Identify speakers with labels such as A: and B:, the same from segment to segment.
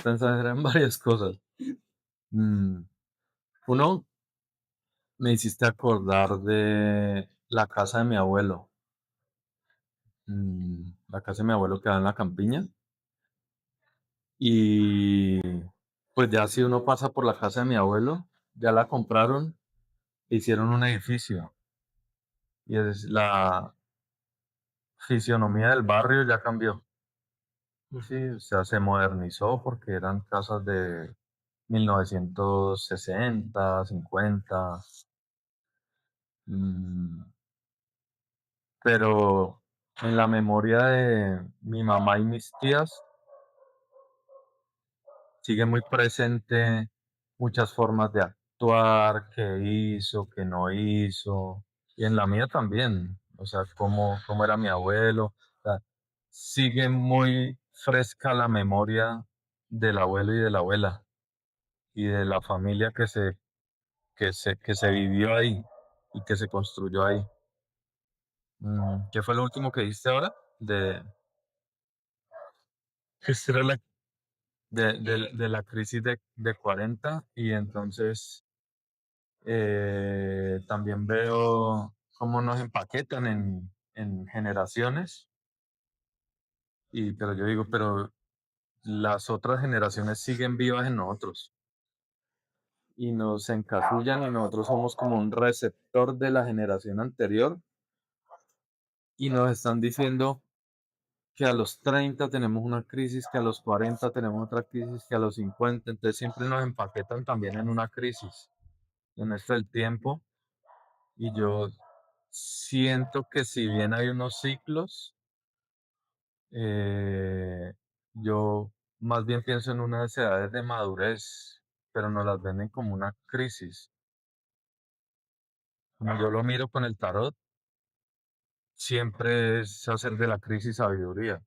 A: pensar era en varias cosas. Mm, uno, me hiciste acordar de la casa de mi abuelo. La casa de mi abuelo queda en la campiña y pues ya si uno pasa por la casa de mi abuelo, ya la compraron, e hicieron un edificio y es la fisionomía del barrio ya cambió. Sí, o sea, se modernizó porque eran casas de 1960, 50. mm, pero en la memoria de mi mamá y mis tías sigue muy presente muchas formas de actuar, qué hizo, qué no hizo, y en la mía también, o sea, cómo era mi abuelo, o sea, sigue muy fresca la memoria del abuelo y de la abuela, y de la familia que se vivió ahí y que se construyó ahí. ¿Qué fue lo último que dijiste ahora? Esta era la de la crisis de 40 y entonces también veo cómo nos empaquetan en generaciones pero yo digo, pero las otras generaciones siguen vivas en nosotros y nos encasillan y nosotros somos como un receptor de la generación anterior y nos están diciendo que a los 30 tenemos una crisis, que a los 40 tenemos otra crisis, que a los 50 entonces siempre nos empaquetan también en una crisis en esto del tiempo. Y yo siento que si bien hay unos ciclos, eh, yo más bien pienso en unas edades de madurez, pero nos las venden como una crisis. Como yo lo miro con el tarot, siempre es hacer de la crisis sabiduría,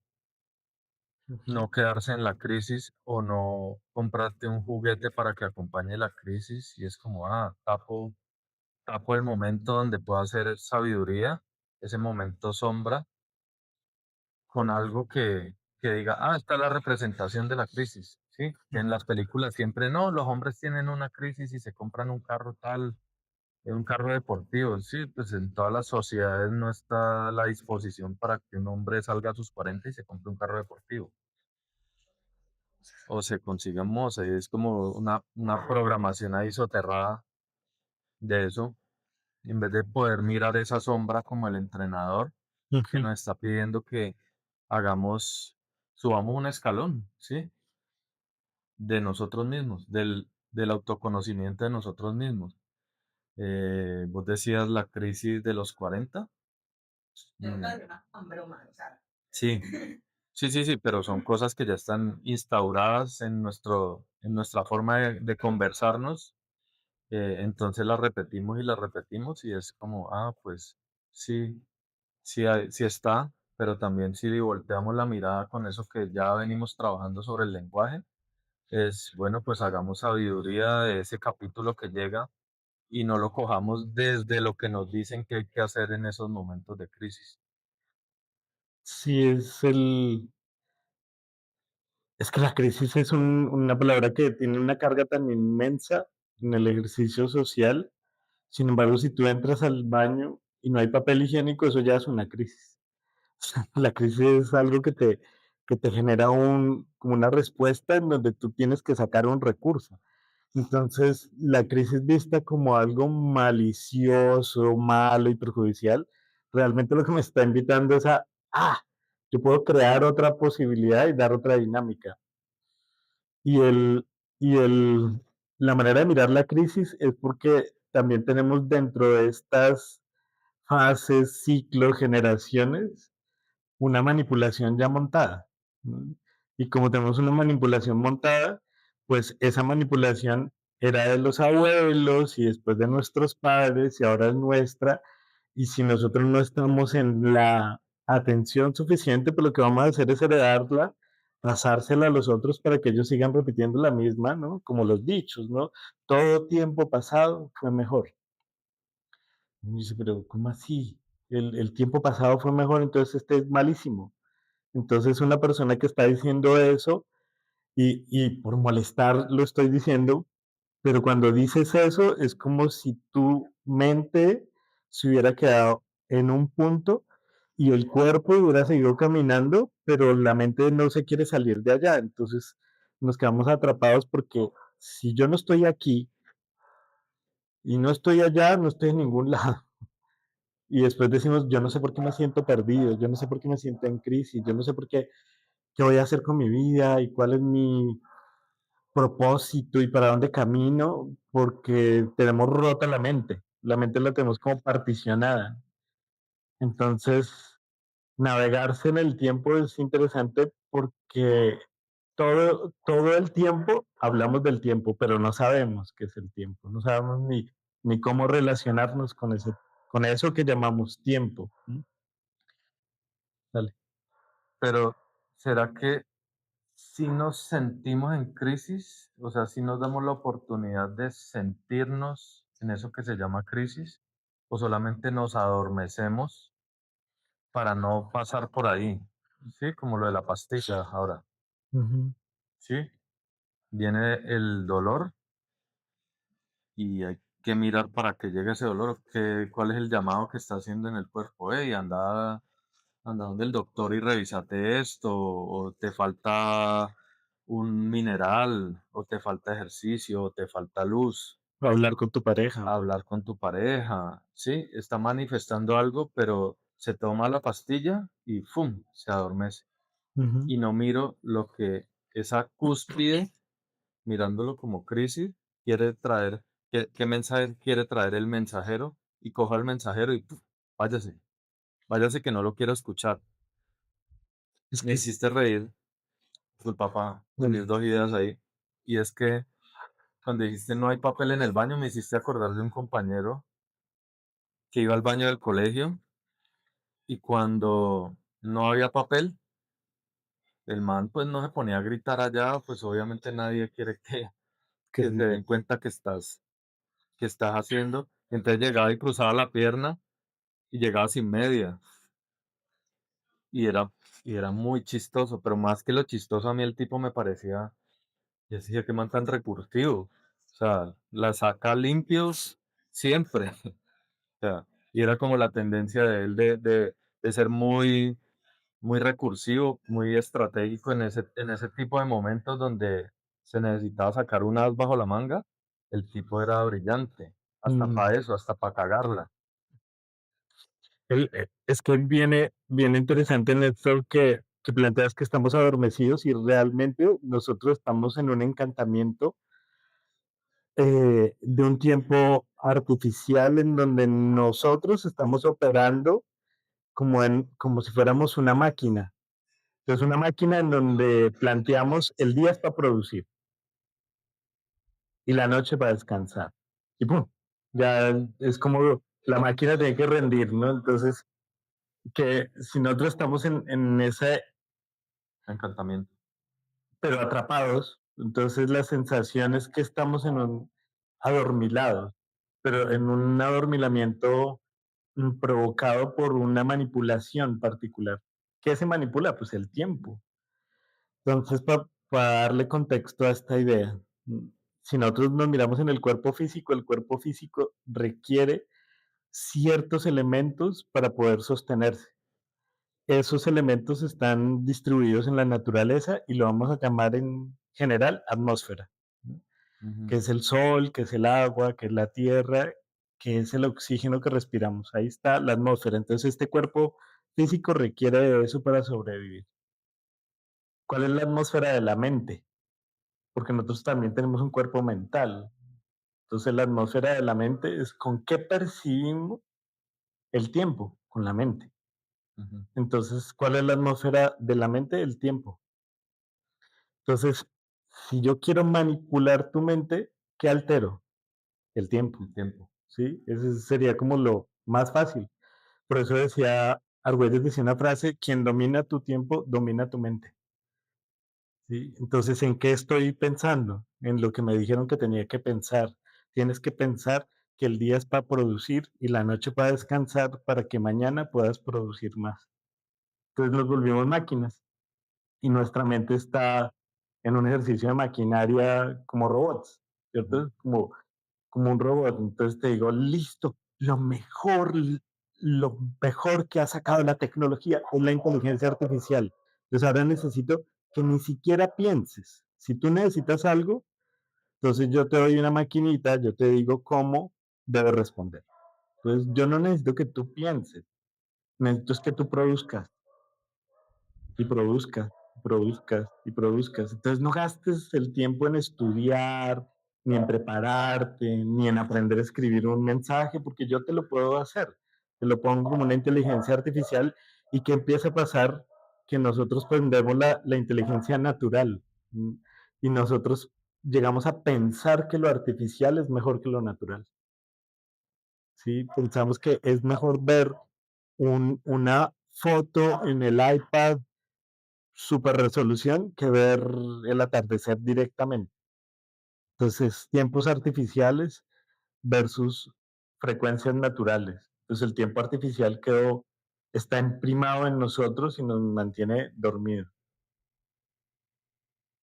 A: no quedarse en la crisis o no comprarte un juguete para que acompañe la crisis y es como, tapo el momento donde puedo hacer sabiduría, ese momento sombra con algo que diga, esta es la representación de la crisis, ¿sí? Que en las películas siempre no, los hombres tienen una crisis y se compran un carro tal, un carro deportivo, sí, pues en todas las sociedades no está la disposición para que un hombre salga a sus 40 y se compre un carro deportivo o se consiga un moza, y es como una programación ahí soterrada de eso, en vez de poder mirar esa sombra como el entrenador que
B: Ujú.
A: nos está pidiendo que subamos un escalón, ¿sí? De nosotros mismos, del autoconocimiento de nosotros mismos. Vos decías la crisis de los 40. Mm, sí, sí, sí, sí, pero son cosas que ya están instauradas en nuestra forma de conversarnos. Entonces las repetimos y las repetimos y es como, pues sí, sí está, pero también si volteamos la mirada con eso que ya venimos trabajando sobre el lenguaje, es bueno, pues hagamos sabiduría de ese capítulo que llega y no lo cojamos desde lo que nos dicen que hay que hacer en esos momentos de crisis.
B: Sí, es que la crisis es una palabra que tiene una carga tan inmensa en el ejercicio social. Sin embargo, si tú entras al baño y no hay papel higiénico, eso ya es una crisis. La crisis es algo que te genera como una respuesta en donde tú tienes que sacar un recurso. Entonces, la crisis vista como algo malicioso, malo y perjudicial, realmente lo que me está invitando es ah, yo puedo crear otra posibilidad y dar otra dinámica. Y la manera de mirar la crisis es porque también tenemos dentro de estas fases, ciclos, generaciones, una manipulación ya montada, ¿no? Y como tenemos una manipulación montada, pues esa manipulación era de los abuelos y después de nuestros padres y ahora es nuestra. Y si nosotros no estamos en la atención suficiente, pues lo que vamos a hacer es heredarla, pasársela a los otros para que ellos sigan repitiendo la misma, ¿no? Como los dichos, ¿no? Todo tiempo pasado fue mejor. Y dice, pero ¿cómo así? El tiempo pasado fue mejor, entonces este es malísimo. Entonces una persona que está diciendo eso y por molestar lo estoy diciendo, pero cuando dices eso es como si tu mente se hubiera quedado en un punto y el cuerpo hubiera seguido caminando, pero la mente no se quiere salir de allá. Entonces nos quedamos atrapados porque si yo no estoy aquí y no estoy allá, no estoy en ningún lado. Y después decimos, yo no sé por qué me siento perdido, yo no sé por qué me siento en crisis, yo no sé por qué, qué voy a hacer con mi vida y cuál es mi propósito y para dónde camino, porque tenemos rota la mente la tenemos como particionada. Entonces, navegarse en el tiempo es interesante porque todo el tiempo hablamos del tiempo, pero no sabemos qué es el tiempo, no sabemos ni cómo relacionarnos con con eso que llamamos tiempo. Dale.
A: Pero, ¿será que si nos sentimos en crisis? O sea, si nos damos la oportunidad de sentirnos en eso que se llama crisis, o solamente nos adormecemos para no pasar por ahí. Sí, como lo de la pastilla ahora.
B: Ujú.
A: Sí, viene el dolor y hay que mirar para que llegue ese dolor, cuál es el llamado que está haciendo en el cuerpo. Hey, anda donde el doctor y revísate esto, o te falta un mineral, o te falta ejercicio, o te falta luz,
B: Hablar con tu pareja.
A: hablar con tu pareja. Sí, está manifestando algo, pero se toma la pastilla y ¡fum! Se adormece.
B: Ujú.
A: Y no miro lo que esa cúspide, mirándolo como crisis, quiere traer, qué mensaje quiere traer el mensajero, y cojo al mensajero y ¡puf! Váyase, váyase que no lo quiero escuchar.
B: Es
A: Me
B: que
A: hiciste reír, disculpa para
B: dale.
A: unir dos ideas ahí, y es que cuando dijiste no hay papel en el baño, me hiciste acordar de un compañero que iba al baño del colegio y cuando no había papel, el man pues no se ponía a gritar allá, pues obviamente nadie quiere
B: Que
A: que
B: se
A: se den cuenta que estás haciendo. Entonces llegaba y cruzaba la pierna y llegaba sin media. Y era, y era muy chistoso, pero más que lo chistoso a mí el tipo me parecía, yo decía que man tan recursivo. O sea, la saca limpios siempre. O sea, y era como la tendencia de él de ser muy recursivo, muy estratégico en ese tipo de momentos donde se necesitaba sacar un as bajo la manga. El tipo era brillante, hasta
B: mm,
A: para eso, hasta para cagarla.
B: es que viene bien interesante, Néstor, que planteas que estamos adormecidos y realmente nosotros estamos en un encantamiento de un tiempo artificial en donde nosotros estamos operando como si fuéramos una máquina. Entonces, una máquina en donde planteamos el día es para producir y la noche para descansar. Y pum, ya es como la máquina tiene que rendir, ¿no? Entonces, que si nosotros estamos en ese,
A: Encantamiento.
B: pero atrapados, entonces la sensación es que estamos en un adormilado, pero en un adormilamiento provocado por una manipulación particular. ¿Qué se manipula? Pues el tiempo. Entonces, para darle contexto a esta idea, si nosotros nos miramos en el cuerpo físico requiere ciertos elementos para poder sostenerse. Esos elementos están distribuidos en la naturaleza y lo vamos a llamar en general atmósfera, ¿no?
A: Ujú,
B: Que es el sol, que es el agua, que es la tierra, que es el oxígeno que respiramos. Ahí está la atmósfera. Entonces, este cuerpo físico requiere de eso para sobrevivir. ¿Cuál es la atmósfera de la mente? Porque nosotros también tenemos un cuerpo mental. Entonces, la atmósfera de la mente es con qué percibimos el tiempo, con la mente.
A: ujú.
B: Entonces, ¿cuál es la atmósfera de la mente? El tiempo. Entonces, si yo quiero manipular tu mente, ¿qué altero? El tiempo,
A: El tiempo.
B: ¿sí? Ese sería como lo más fácil. Por eso decía, Argüelles decía una frase, quien domina tu tiempo, domina tu mente, ¿sí? Entonces, ¿en qué estoy pensando? En lo que me dijeron que tenía que pensar. Tienes que pensar que el día es para producir y la noche para descansar para que mañana puedas producir más. Entonces nos volvimos máquinas y nuestra mente está en un ejercicio de maquinaria como robots,
A: ujú,
B: ¿cierto? Como un robot. Entonces te digo, listo, lo mejor que ha sacado la tecnología es la inteligencia artificial. Entonces ahora necesito que ni siquiera pienses. Si tú necesitas algo, entonces yo te doy una maquinita, yo te digo cómo debes responder. Entonces yo no necesito que tú pienses, necesito es que tú produzcas y produzcas, y produzcas, y produzcas. Entonces no gastes el tiempo en estudiar, ni en prepararte, ni en aprender a escribir un mensaje, porque yo te lo puedo hacer. Te lo pongo como una inteligencia artificial y que empieza a pasar que nosotros prendemos la inteligencia natural y nosotros llegamos a pensar que lo artificial es mejor que lo natural. ¿Sí? Pensamos que es mejor ver una foto en el iPad super resolución que ver el atardecer directamente. Entonces, tiempos artificiales versus frecuencias naturales. Entonces, el tiempo artificial está imprimado en nosotros y nos mantiene dormidos.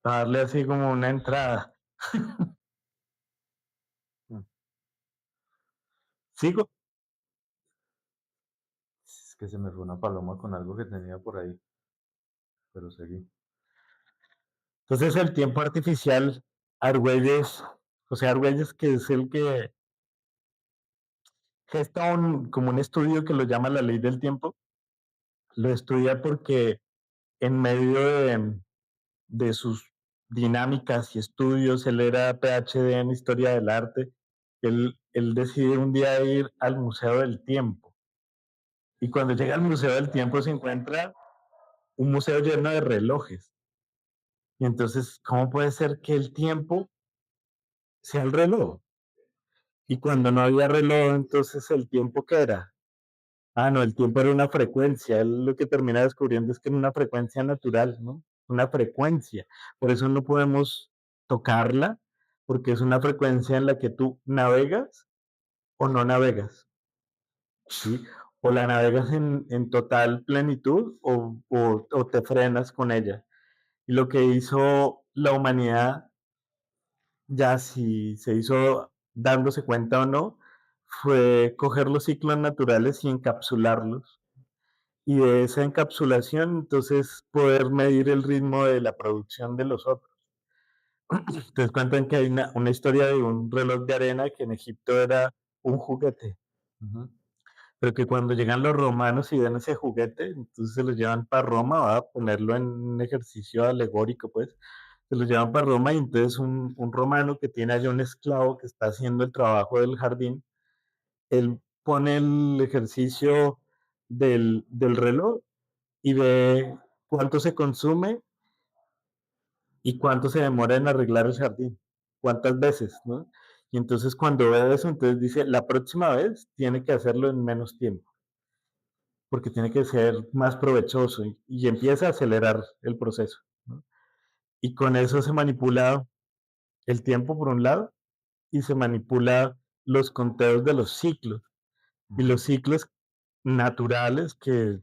B: Para darle así como una entrada.
A: mm.
B: ¿Sigo?
A: Es que se me fue una paloma con algo que tenía por ahí, pero seguí.
B: Entonces, el tiempo artificial, Argüelles, José Argüelles, que es el que gesta como un estudio que lo llama la ley del tiempo, lo estudia porque en medio de sus dinámicas y estudios, él era PhD en historia del arte, él decide un día ir al Museo del Tiempo. Y cuando llega al Museo del Tiempo se encuentra un museo lleno de relojes. Y entonces, ¿cómo puede ser que el tiempo sea el reloj? Y cuando no había reloj, entonces el tiempo qué era? Ah, no, el tiempo era una frecuencia. Él lo que termina descubriendo es que era una frecuencia natural, ¿no? Una frecuencia. Por eso no podemos tocarla, porque es una frecuencia en la que tú navegas o no navegas, ¿sí? O la navegas en total plenitud o te frenas con ella. Y lo que hizo la humanidad, ya si se hizo dándose cuenta o no, fue coger los ciclos naturales y encapsularlos y de esa encapsulación, entonces poder medir el ritmo de la producción de los otros. Entonces cuentan que hay una historia de un reloj de arena que en Egipto era un juguete,
A: Ujú,
B: pero que cuando llegan los romanos y ven ese juguete, entonces se lo llevan para Roma, va a ponerlo en un ejercicio alegórico, pues, se lo llevan para Roma y entonces un romano que tiene allá un esclavo que está haciendo el trabajo del jardín, él pone el ejercicio del reloj y ve cuánto se consume y cuánto se demora en arreglar el jardín, cuántas veces, ¿no? Y entonces cuando ve eso, entonces dice, la próxima vez tiene que hacerlo en menos tiempo, porque tiene que ser más provechoso y empieza a acelerar el proceso, ¿no? Y con eso se manipula el tiempo por un lado y se manipula los conteos de los ciclos. Y
A: ujú,
B: los ciclos naturales, que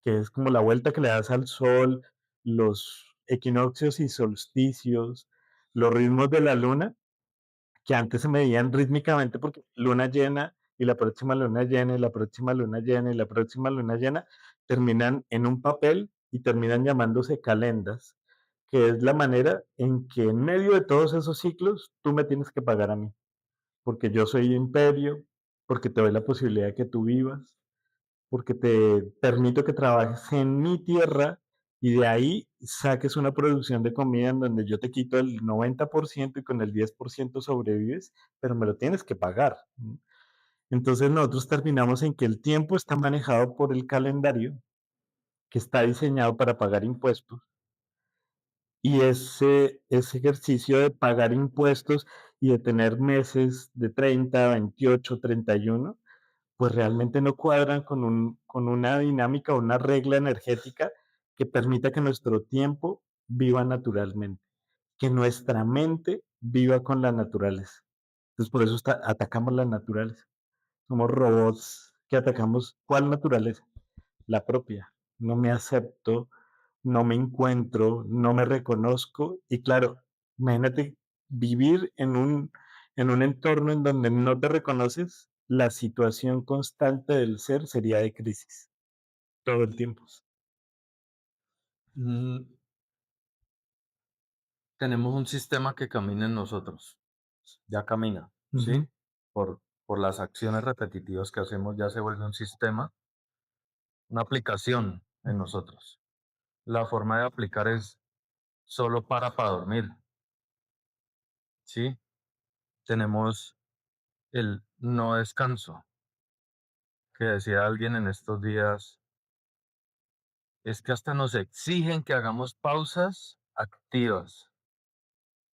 B: es como la vuelta que le das al sol, los equinoccios y solsticios, los ritmos de la luna, que antes se medían rítmicamente porque luna llena y la próxima luna llena y la próxima luna llena y la próxima luna llena, terminan en un papel y terminan llamándose calendas, que es la manera en que en medio de todos esos ciclos tú me tienes que pagar a mí, porque yo soy imperio, porque te doy la posibilidad de que tú vivas, porque te permito que trabajes en mi tierra y de ahí saques una producción de comida en donde yo te quito el 90% y con el 10% sobrevives, pero me lo tienes que pagar. Entonces nosotros terminamos en que el tiempo está manejado por el calendario, que está diseñado para pagar impuestos, y ese ejercicio de pagar impuestos y de tener meses de 30, 28, 31 pues realmente no cuadran con una dinámica o una regla energética que permita que nuestro tiempo viva naturalmente, que nuestra mente viva con la naturaleza. Entonces por eso atacamos la naturaleza. Somos robots que atacamos. ¿Cuál naturaleza? La propia. No me acepto, no me encuentro, no me reconozco. Y claro, imagínate vivir en un entorno en donde no te reconoces, la situación constante del ser sería de crisis todo el tiempo.
A: Mm, tenemos un sistema que camina en nosotros, ya camina, ¿sí?
B: Ujú,
A: Por las acciones repetitivas que hacemos, ya se vuelve un sistema, una aplicación en nosotros. La forma de aplicar es solo para dormir, ¿sí? Tenemos el no descanso, que decía alguien en estos días, es que hasta nos exigen que hagamos pausas activas.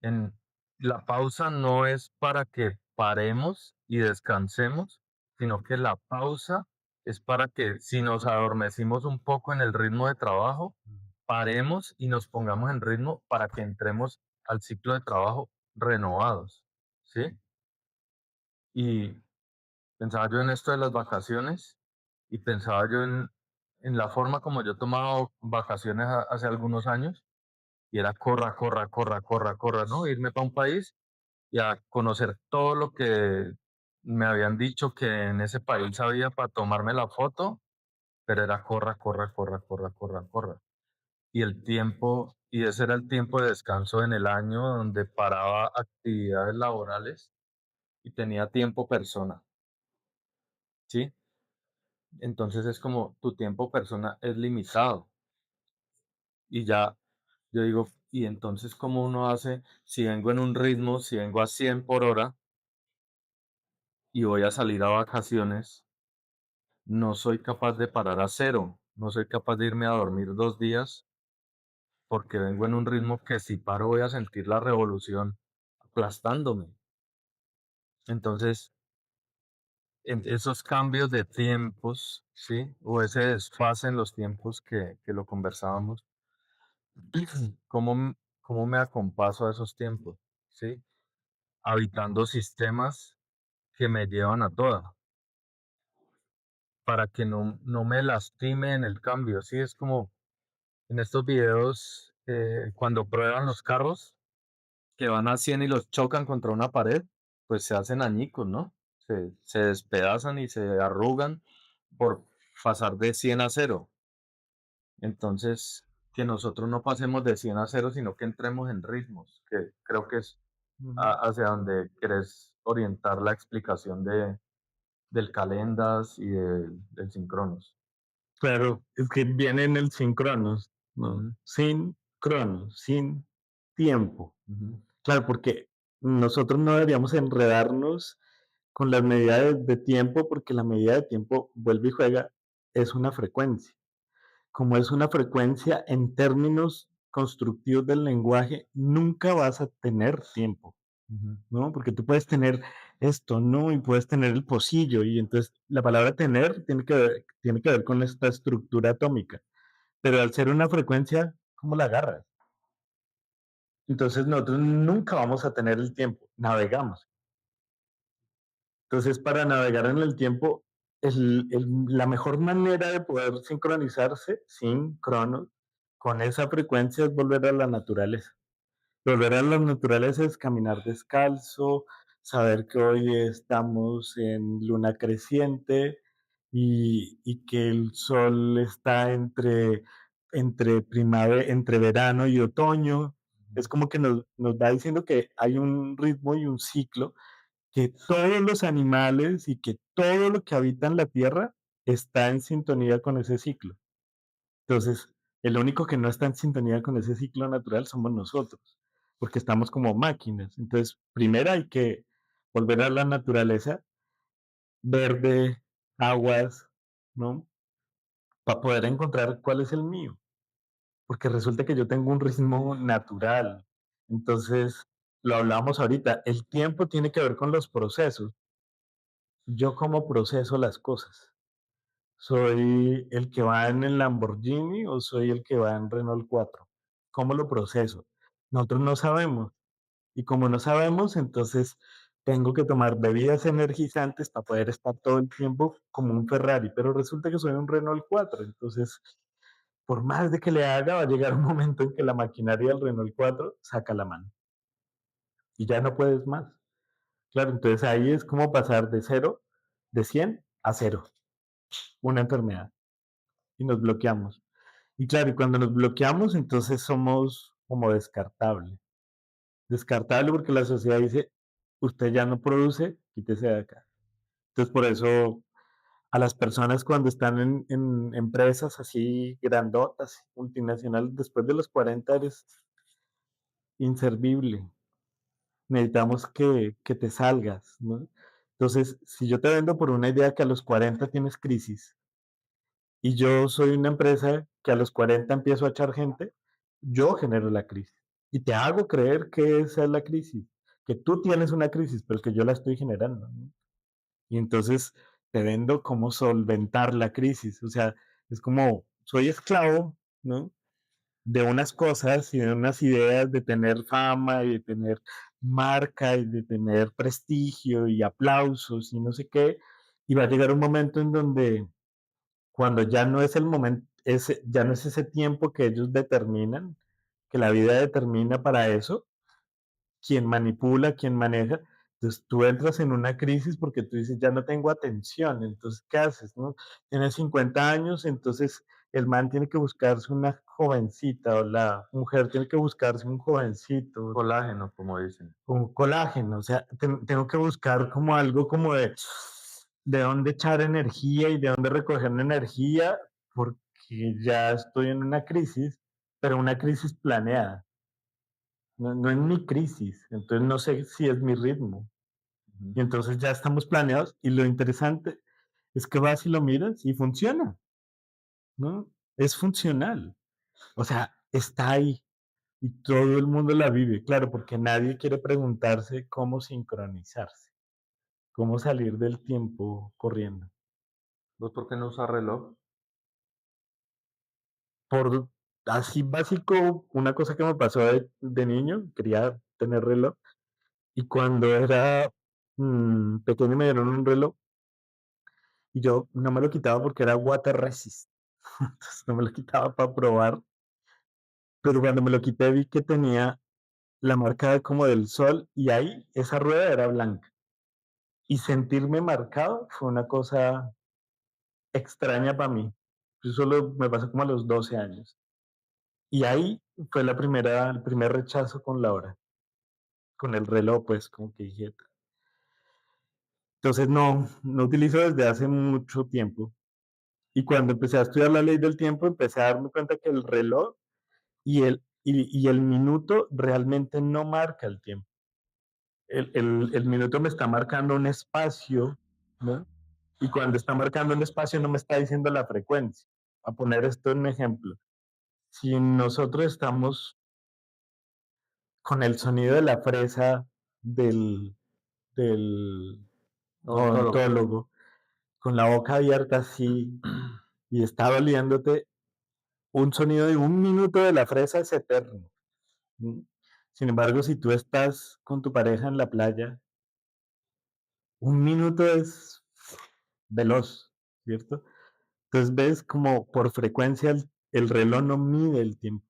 A: En la pausa no es para que paremos y descansemos, sino que la pausa es para que si nos adormecimos un poco en el ritmo de trabajo, paremos y nos pongamos en ritmo para que entremos al ciclo de trabajo renovados, ¿sí? Y pensaba yo en esto de las vacaciones y pensaba yo en la forma como yo tomaba vacaciones hace algunos años y era corra, corra, corra, corra, corra, ¿no? Irme para un país y a conocer todo lo que me habían dicho que en ese país había para tomarme la foto, pero era corra, corra, corra, corra, corra, corra. Y el tiempo, y ese era el tiempo de descanso en el año donde paraba actividades laborales y tenía tiempo persona, ¿sí? Entonces es como tu tiempo persona es limitado y ya yo digo, y entonces cómo uno hace si vengo en un ritmo, si vengo a 100 por hora y voy a salir a vacaciones, no soy capaz de parar a cero, no soy capaz de irme a dormir 2 días porque vengo en un ritmo que si paro voy a sentir la revolución aplastándome. Entonces, en esos cambios de tiempos, ¿sí? O ese desfase en los tiempos que lo conversábamos, ¿cómo, cómo me acompaso a esos tiempos? ¿Sí? Habitando sistemas que me llevan a toda, para que no me lastime en el cambio, ¿sí? Es como en estos videos, cuando prueban los carros, que van a 100 y los chocan contra una pared, pues se hacen añicos, ¿no? Se despedazan y se arrugan por pasar de 100 a cero. Entonces, que nosotros no pasemos de 100 a cero, sino que entremos en ritmos, que creo que es
B: ujú.
A: hacia donde querés orientar la explicación del calendas y del sincronos.
B: Claro, es que viene en el sin cronos, ¿no?
A: Ujú,
B: Sin cronos, sin tiempo.
A: ujú,
B: Claro, porque nosotros no deberíamos enredarnos con las medidas de tiempo, porque la medida de tiempo, vuelve y juega, es una frecuencia. Como es una frecuencia en términos constructivos del lenguaje, nunca vas a tener tiempo,
A: ujú,
B: ¿no? Porque tú puedes tener esto, ¿no? Y puedes tener el pocillo, y entonces la palabra tener tiene que ver con esta estructura atómica, pero al ser una frecuencia, ¿cómo la agarras? Entonces nosotros nunca vamos a tener el tiempo, navegamos. Entonces, para navegar en el tiempo, la mejor manera de poder sincronizarse, sin cronos, con esa frecuencia es volver a la naturaleza. Volver a la naturaleza es caminar descalzo, saber que hoy estamos en luna creciente y que el sol está entre verano y otoño. Es como que nos va diciendo que hay un ritmo y un ciclo, que todos los animales y que todo lo que habita en la tierra está en sintonía con ese ciclo. Entonces, el único que no está en sintonía con ese ciclo natural somos nosotros, porque estamos como máquinas. Entonces, primero hay que volver a la naturaleza, verde, aguas, ¿no? Para poder encontrar cuál es el mío, porque resulta que yo tengo un ritmo natural. Entonces, lo hablábamos ahorita, el tiempo tiene que ver con los procesos. Yo cómo proceso las cosas. ¿Soy el que va en el Lamborghini o soy el que va en Renault 4? ¿Cómo lo proceso? Nosotros no sabemos. Y como no sabemos, entonces tengo que tomar bebidas energizantes para poder estar todo el tiempo como un Ferrari, pero resulta que soy un Renault 4. Entonces por más de que le haga, va a llegar un momento en que la maquinaria del Renault 4 saca la mano y ya no puedes más. Claro, entonces ahí es como pasar de cero, de 100 a cero, una enfermedad, y nos bloqueamos. Y claro, y cuando nos bloqueamos, entonces somos como descartable. Descartable porque la sociedad dice, usted ya no produce, quítese de acá. Entonces, por eso a las personas cuando están en empresas así grandotas, multinacionales, después de los 40 eres inservible. Necesitamos que te salgas, ¿no? Entonces, si yo te vendo por una idea que a los 40 tienes crisis y yo soy una empresa que a los 40 empiezo a echar gente, yo genero la crisis y te hago creer que esa es la crisis, que tú tienes una crisis, pero que yo la estoy generando, ¿no? Y entonces te vendo cómo solventar la crisis. O sea, es como, soy esclavo, ¿no? De unas cosas y de unas ideas de tener fama y de tener marca y de tener prestigio y aplausos y no sé qué. Y va a llegar un momento en donde cuando ya no es el momento, ese, ya no es ese tiempo que ellos determinan, que la vida determina para eso, quien manipula, quien maneja. Entonces tú entras en una crisis porque tú dices, ya no tengo atención, entonces, ¿qué haces? No? Tienes 50 años, entonces el man tiene que buscarse una jovencita o la mujer tiene que buscarse un jovencito,
A: Colágeno, como dicen.
B: un colágeno, o sea, tengo que buscar como algo como de dónde echar energía y de dónde recoger energía, porque ya estoy en una crisis, pero una crisis planeada. No, no es mi crisis, entonces no sé si es mi ritmo.
A: Ujú.
B: Y entonces ya estamos planeados y lo interesante es que vas y lo miras y funciona, ¿no? Es funcional. O sea, está ahí y todo el mundo la vive, claro, porque nadie quiere preguntarse cómo sincronizarse, cómo salir del tiempo corriendo.
A: ¿Vos por qué no usas reloj?
B: Por así básico, una cosa que me pasó de niño, quería tener reloj y cuando era pequeño me dieron un reloj y yo no me lo quitaba porque era water resist. Entonces no me lo quitaba para probar, pero cuando me lo quité vi que tenía la marca como del sol y ahí esa rueda era blanca. Y sentirme marcado fue una cosa extraña para mí. Eso solo me pasó como a los 12 años. Y ahí fue el primer rechazo con la hora, con el reloj, pues como que dije. Entonces no utilizo desde hace mucho tiempo. Y cuando empecé a estudiar la ley del tiempo, empecé a darme cuenta que el reloj y el minuto realmente no marca el tiempo. El minuto me está marcando un espacio, ¿no? Y cuando está marcando un espacio no me está diciendo la frecuencia. A poner esto en un ejemplo. Si nosotros estamos con el sonido de la fresa del, del
A: Odontólogo.
B: odontólogo, con la boca abierta así, y está doliéndote, un sonido de un minuto de la fresa es eterno. ¿Mm? Sin embargo, si tú estás con tu pareja en la playa, un minuto es veloz, ¿cierto? Entonces ves como por frecuencia el reloj no mide el tiempo,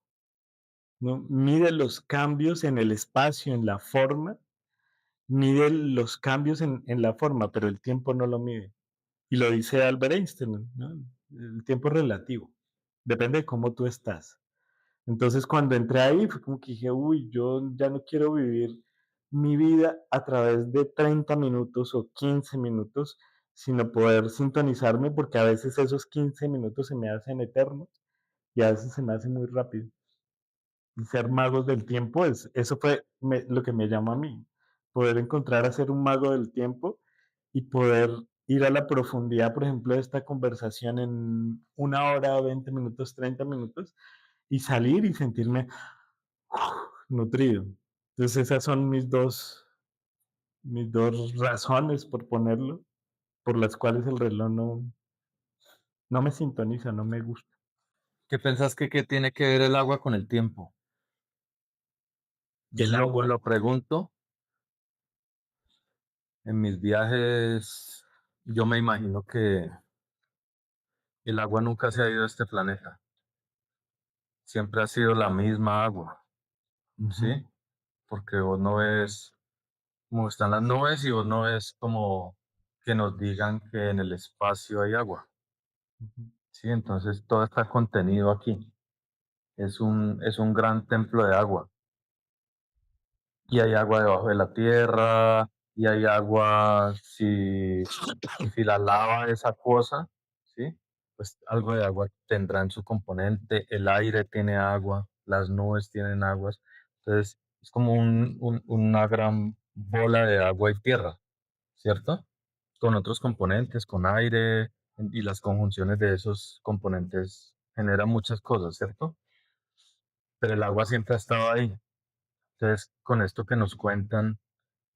B: no mide los cambios en el espacio, en la forma, mide los cambios en la forma, pero el tiempo no lo mide. Y lo dice Albert Einstein, ¿no? El tiempo es relativo, depende de cómo tú estás. Entonces, cuando entré ahí, fue como que dije, uy, yo ya no quiero vivir mi vida a través de 30 minutos o 15 minutos, sino poder sintonizarme, porque a veces esos 15 minutos se me hacen eternos y a veces se me hace muy rápido. Y ser magos del tiempo, eso fue lo que me llamó a mí, poder encontrar a ser un mago del tiempo y poder ir a la profundidad, por ejemplo, de esta conversación en una hora, 20 minutos, 30 minutos, y salir y sentirme nutrido. Entonces esas son mis dos razones, por ponerlo, por las cuales el reloj no me sintoniza, no me gusta.
A: ¿Qué pensás que tiene que ver el agua con el tiempo?
B: El agua,
A: Lo pregunto en mis viajes. Yo me imagino que el agua nunca se ha ido de este planeta. siempre ha sido la misma agua,
B: Ujú,
A: ¿sí? Porque vos no ves cómo están las nubes y vos no ves como que nos digan que en el espacio hay agua,
B: ujú,
A: ¿sí? Entonces todo está contenido aquí. Es un gran templo de agua. Y hay agua debajo de la tierra, y hay agua si la lava es acuosa, ¿sí? Pues algo de agua tendrá en su componente, el aire tiene agua, las nubes tienen aguas. Entonces, es como una gran bola de agua y tierra, ¿cierto? Con otros componentes, con aire, y las conjunciones de esos componentes generan muchas cosas, ¿cierto? Pero el agua siempre ha estado ahí. Entonces, con esto que nos cuentan,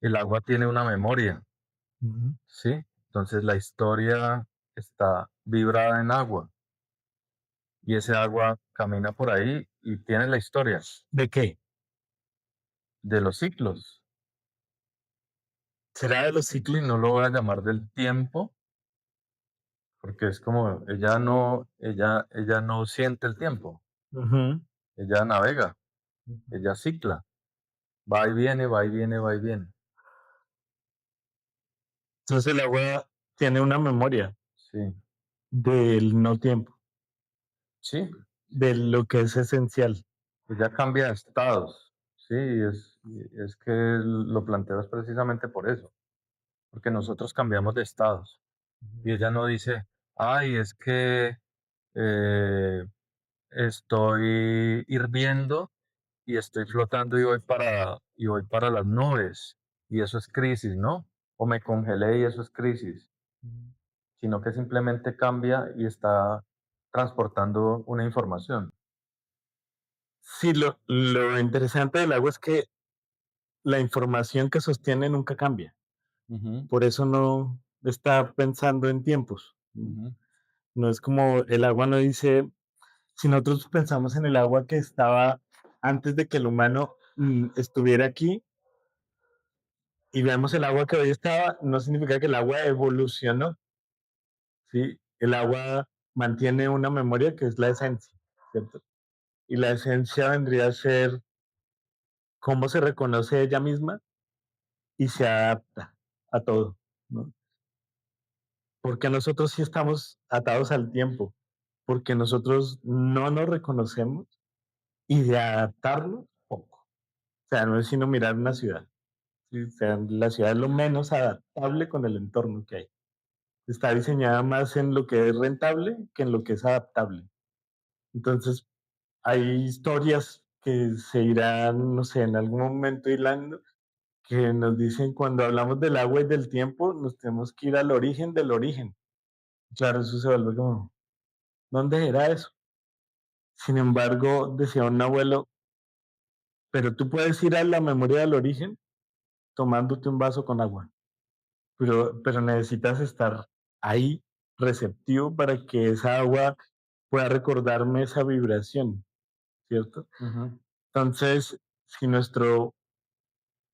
A: el agua tiene una memoria,
B: ujú.
A: ¿sí? Entonces la historia está vibrada en agua y ese agua camina por ahí y tiene la historia
B: ¿De qué?
A: de los ciclos.
B: ¿Será de los
A: Sí,
B: ciclos?
A: no lo voy a llamar del tiempo porque es como ella no siente el tiempo,
B: Ujú,
A: ella navega,
B: ujú.
A: ella cicla, va y viene, va y viene, va y viene.
B: Entonces el agua tiene una memoria
A: Sí,
B: del no tiempo,
A: sí,
B: de lo que es esencial.
A: ella cambia de estados. Sí, es que lo planteas precisamente por eso. Porque nosotros cambiamos de estados.
B: Ujú.
A: Y ella no dice, ay, es que eh, estoy hirviendo y estoy flotando y voy para las nubes. Y eso es crisis, ¿no? O me congelé y eso es crisis. Sino que simplemente cambia y está transportando una información.
B: Sí, lo interesante del agua es que la información que sostiene nunca cambia.
A: Ujú,
B: Por eso no está pensando en tiempos.
A: ujú,
B: No es como el agua no dice, si nosotros pensamos en el agua que estaba antes de que el humano estuviera aquí y vemos el agua que hoy estaba, no significa que el agua evolucionó, ¿sí? El agua mantiene una memoria que es la esencia, ¿cierto? Y la esencia vendría a ser cómo se reconoce ella misma y se adapta a todo, ¿no? Porque nosotros sí estamos atados al tiempo, porque nosotros no nos reconocemos y de adaptarnos poco. O sea, no es sino mirar una ciudad. ¿Sí? O sea, la ciudad es lo menos adaptable con el entorno que hay. Está diseñada más en lo que es rentable que en lo que es adaptable. Entonces, hay historias que se irán, no sé, en algún momento hilando, que nos dicen cuando hablamos del agua y del tiempo, nos tenemos que ir al origen del origen. Claro, eso se vuelve como, ¿dónde era eso? Sin embargo, decía un abuelo, pero tú puedes ir a la memoria del origen tomándote un vaso con agua, pero necesitas estar ahí receptivo para que esa agua pueda recordarme esa vibración, ¿cierto?
A: ujú,
B: Entonces, si nuestra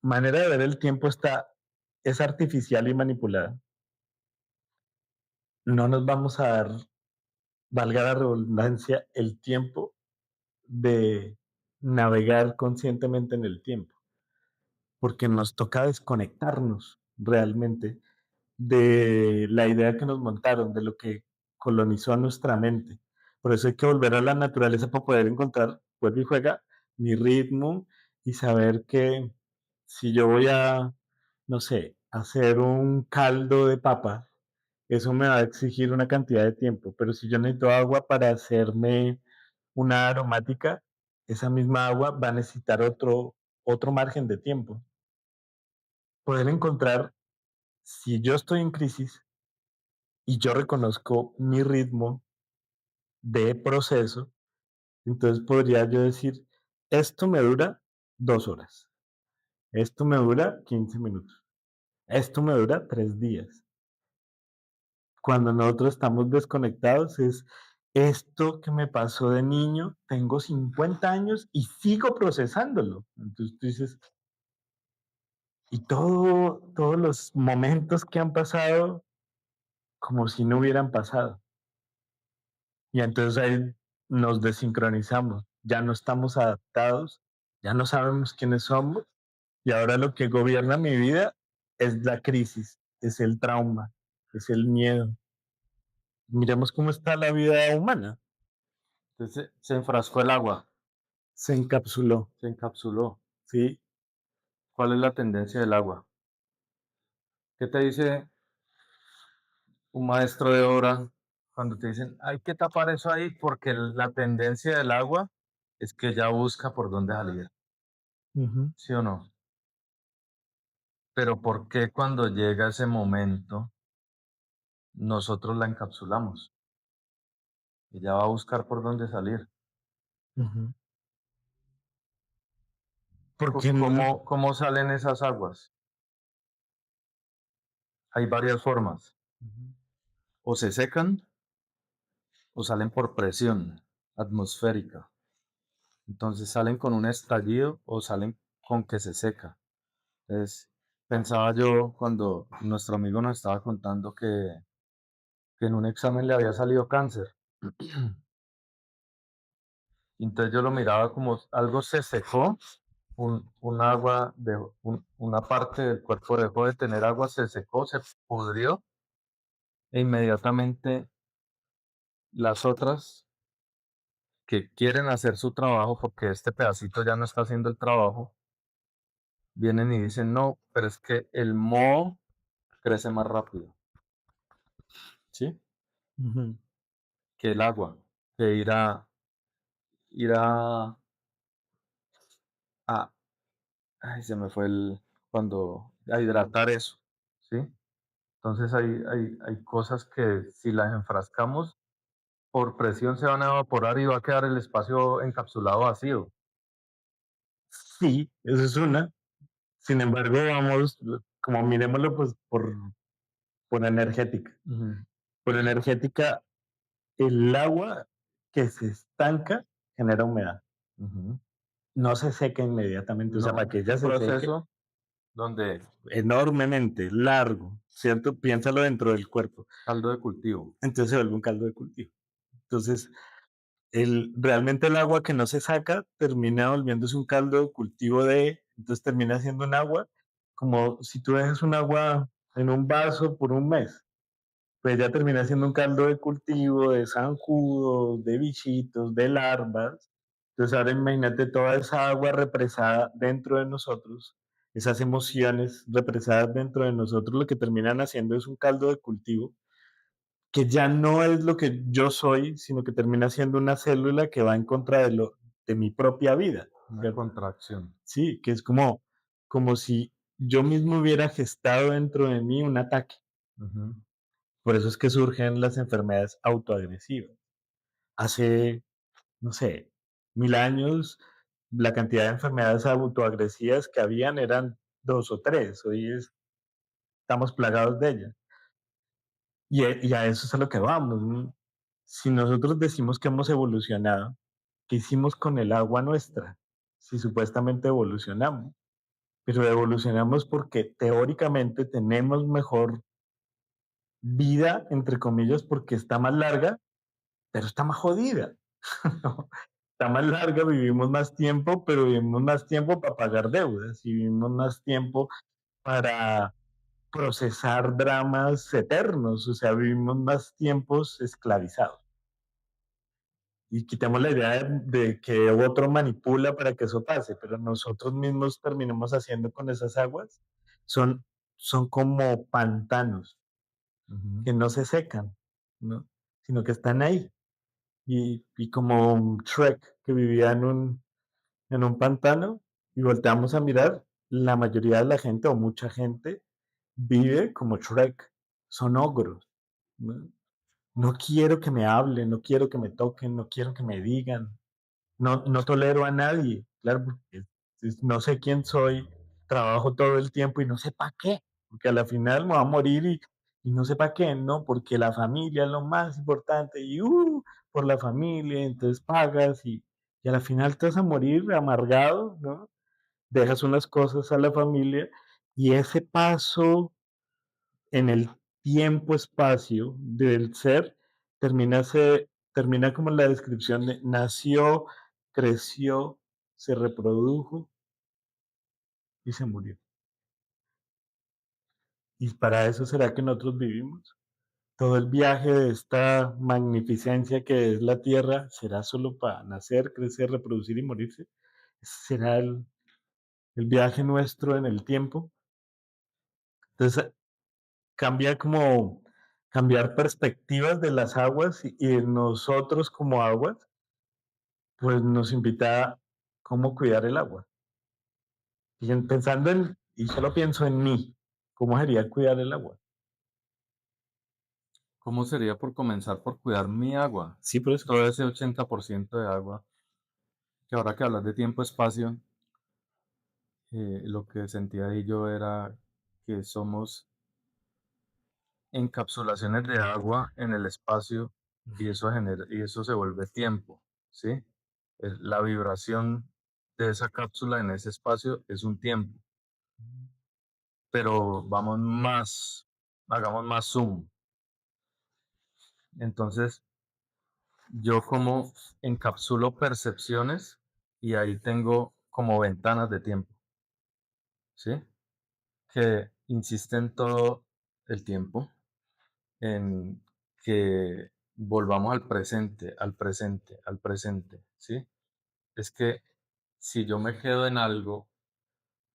B: manera de ver el tiempo es artificial y manipulada, no nos vamos a dar, valga la redundancia, el tiempo de navegar conscientemente en el tiempo, porque nos toca desconectarnos realmente de la idea que nos montaron, de lo que colonizó nuestra mente. Por eso hay que volver a la naturaleza para poder encontrar, vuelve y juega, mi ritmo y saber que si yo voy a, no sé, hacer un caldo de papa, eso me va a exigir una cantidad de tiempo, pero si yo necesito agua para hacerme una aromática, esa misma agua va a necesitar otro margen de tiempo. Poder encontrar, si yo estoy en crisis, y yo reconozco mi ritmo de proceso, entonces podría yo decir, esto me dura 2 horas, esto me dura 15 minutos, esto me dura 3 días. Cuando nosotros estamos desconectados es esto que me pasó de niño, tengo 50 años y sigo procesándolo. Entonces tú dices, y todos los momentos que han pasado como si no hubieran pasado. Y entonces ahí nos desincronizamos. ya no estamos adaptados, ya no sabemos quiénes somos y ahora lo que gobierna mi vida es la crisis, es el trauma, es el miedo. Miremos cómo está la vida humana.
A: Entonces se enfrascó el agua,
B: Se encapsuló,
A: se encapsuló.
B: ¿sí?
A: ¿Cuál es la tendencia del agua? ¿Qué te dice un maestro de obra cuando te dicen, hay que tapar eso ahí porque la tendencia del agua es que ya busca por dónde salir,
B: Ujú,
A: ¿sí o no? Pero ¿por qué cuando llega ese momento nosotros la encapsulamos? Ella va a buscar por dónde salir.
B: ujú. Porque no,
A: ¿Cómo salen esas aguas? Hay varias formas.
B: ujú,
A: O se secan o salen por presión atmosférica. Entonces salen con un estallido o salen con que se seca. Entonces pensaba yo cuando nuestro amigo nos estaba contando que en un examen le había salido cáncer. Entonces yo lo miraba como algo se secó, un agua, una parte del cuerpo dejó de tener agua, se secó, se pudrió e inmediatamente las otras que quieren hacer su trabajo porque este pedacito ya no está haciendo el trabajo, vienen y dicen, no, pero es que el moho crece más rápido, ¿sí?
B: ujú.
A: Que el agua, que ir a ay, se me fue a hidratar eso, ¿sí? Entonces hay cosas que si las enfrascamos, por presión se van a evaporar y va a quedar el espacio encapsulado vacío.
B: Sí, esa es una. Sin embargo, vamos, como miremoslo, pues por energética.
A: Ujú,
B: Por energética, el agua que se estanca genera humedad.
A: ujú.
B: No se seca inmediatamente, o sea, para
A: No,
B: que
A: es
B: ella
A: un
B: se seque
A: proceso donde
B: enormemente, largo, ¿cierto? Piénsalo dentro del cuerpo.
A: caldo de cultivo.
B: Entonces se vuelve un caldo de cultivo. Entonces, realmente el agua que no se saca termina volviéndose un caldo de cultivo entonces termina siendo un agua como si tú dejas un agua en un vaso por un mes, pues ya termina siendo un caldo de cultivo de zancudos, de bichitos, de larvas. Entonces ahora imagínate toda esa agua represada dentro de nosotros, esas emociones represadas dentro de nosotros, lo que terminan haciendo es un caldo de cultivo que ya no es lo que yo soy, sino que termina siendo una célula que va en contra de mi propia vida,
A: Una
B: ¿cierto?
A: contracción.
B: Sí, que es como si yo mismo hubiera gestado dentro de mí un ataque.
A: Ujú,
B: Por eso es que surgen las enfermedades autoagresivas. Hace, no sé, 1000 años, la cantidad de enfermedades autoagresivas que habían eran dos o tres. Estamos plagados de ellas. Y a eso es a lo que vamos, ¿no? Si nosotros decimos que hemos evolucionado, ¿qué hicimos con el agua nuestra? Si supuestamente evolucionamos, pero evolucionamos porque teóricamente tenemos mejor vida, entre comillas, porque está más larga, pero está más jodida. Está más larga, vivimos más tiempo, pero vivimos más tiempo para pagar deudas y vivimos más tiempo para procesar dramas eternos, o sea, vivimos más tiempos esclavizados. Y quitamos la idea de que otro manipula para que eso pase, pero nosotros mismos terminamos haciendo con esas aguas, son, son como pantanos
A: ujú.
B: que no se secan, ¿no? Sino que están ahí. Y como un Shrek que vivía en un pantano y volteamos a mirar, la mayoría de la gente o mucha gente vive como Shrek, son ogros, ¿no? No quiero que me hablen, no quiero que me toquen, no quiero que me digan, no tolero a nadie, claro, porque no sé quién soy, trabajo todo el tiempo y no sé para qué, porque a la final me voy a morir y no sé para qué, ¿no? Porque la familia es lo más importante y por la familia, entonces pagas y a la final te vas a morir amargado, ¿no? Dejas unas cosas a la familia y ese paso en el tiempo-espacio del ser termina, termina como en la descripción de nació, creció, se reprodujo y se murió. ¿Y para eso será que nosotros vivimos? Todo el viaje de esta magnificencia que es la Tierra, ¿será solo para nacer, crecer, reproducir y morirse? ¿Será el viaje nuestro en el tiempo? Entonces, cambia como cambiar perspectivas de las aguas y de nosotros como aguas, pues nos invita a cómo cuidar el agua. Pensando y solo pienso en mí, ¿cómo sería cuidar el agua?
A: ¿Cómo sería por comenzar por cuidar mi agua?
B: Sí, por eso.
A: Todo ese 80% de agua, que ahora que hablas de tiempo-espacio, lo que sentía ahí yo era que somos encapsulaciones de agua en el espacio y eso genera, y eso se vuelve tiempo, ¿sí? La vibración de esa cápsula en ese espacio es un tiempo, pero hagamos más zoom. Entonces, yo como encapsulo percepciones y ahí tengo como ventanas de tiempo, ¿sí? Que insisten todo el tiempo en que volvamos al presente, al presente, al presente, ¿sí? Es que si yo me quedo en algo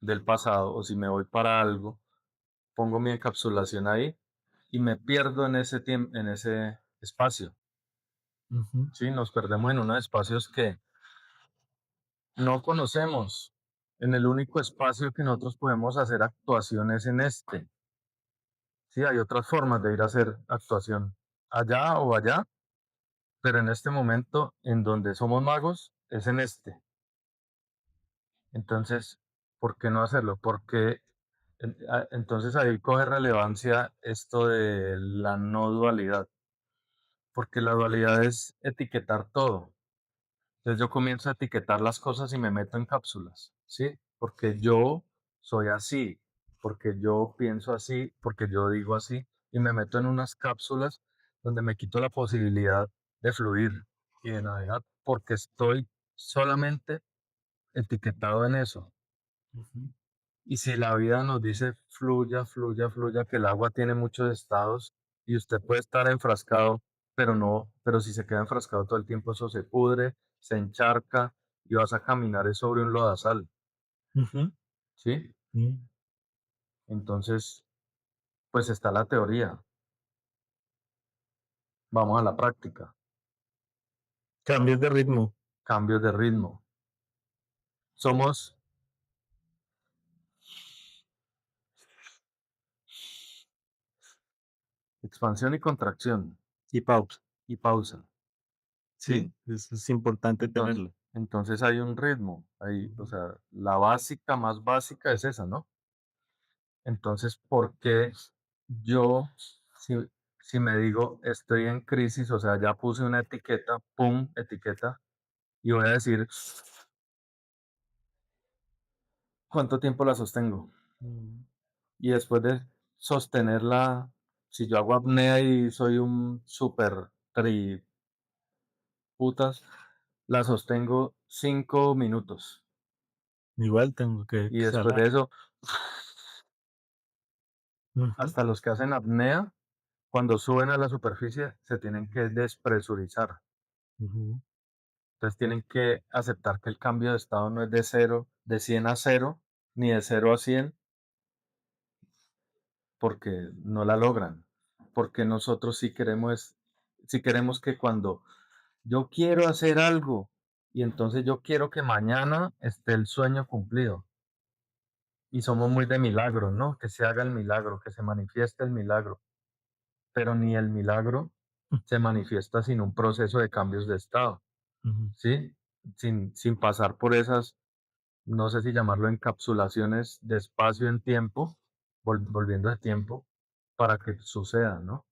A: del pasado o si me voy para algo, pongo mi encapsulación ahí y me pierdo en ese tiempo, en ese espacio,
B: Ujú,
A: ¿sí? Nos perdemos en unos espacios que no conocemos. En el único espacio que nosotros podemos hacer actuaciones en este. Sí, hay otras formas de ir a hacer actuación allá o allá, pero en este momento en donde somos magos es en este. Entonces, ¿por qué no hacerlo? Porque entonces ahí coge relevancia esto de la no dualidad, porque la dualidad es etiquetar todo. Entonces yo comienzo a etiquetar las cosas y me meto en cápsulas, ¿sí? Porque yo soy así, porque yo pienso así, porque yo digo así, y me meto en unas cápsulas donde me quito la posibilidad de fluir y de navegar, porque estoy solamente etiquetado en eso.
B: ujú,
A: Y si la vida nos dice fluya, fluya, fluya, que el agua tiene muchos estados y usted puede estar enfrascado, pero no, pero si se queda enfrascado todo el tiempo, eso se pudre, se encharca y vas a caminar es sobre un lodazal,
B: ujú,
A: ¿sí?
B: mm.
A: Entonces, pues está la teoría, vamos a la práctica,
B: Cambios de ritmo.
A: cambios de ritmo. Somos expansión y contracción
B: Y pausa.
A: y pausa,
B: Sí,
A: ¿sí?
B: eso es importante
A: Entonces,
B: tenerlo.
A: entonces hay un ritmo, hay, o
B: Ujú,
A: sea, la básica, más básica es esa, ¿no? Entonces, ¿por qué yo, si, si me digo estoy en crisis, o sea, ya puse una etiqueta, pum, etiqueta, y voy a decir cuánto tiempo la sostengo?
B: mm,
A: Y después de sostenerla, si yo hago apnea y soy un super triputas, la sostengo 5 minutos.
B: igual tengo que
A: Y después de
B: exhalar.
A: eso,
B: Ujú,
A: hasta los que hacen apnea, cuando suben a la superficie, se tienen que despresurizar.
B: ujú,
A: Entonces tienen que aceptar que el cambio de estado no es de cero, de 100 a cero, ni de cero a 100, porque no la logran. Porque nosotros sí queremos que cuando yo quiero hacer algo y entonces yo quiero que mañana esté el sueño cumplido. Y somos muy de milagros, ¿no? Que se haga el milagro, que se manifieste el milagro. Pero ni el milagro se manifiesta sin un proceso de cambios de estado,
B: ujú.
A: ¿sí? Sin pasar por esas, no sé si llamarlo encapsulaciones de espacio en tiempo, volviendo de tiempo, para que suceda, ¿no?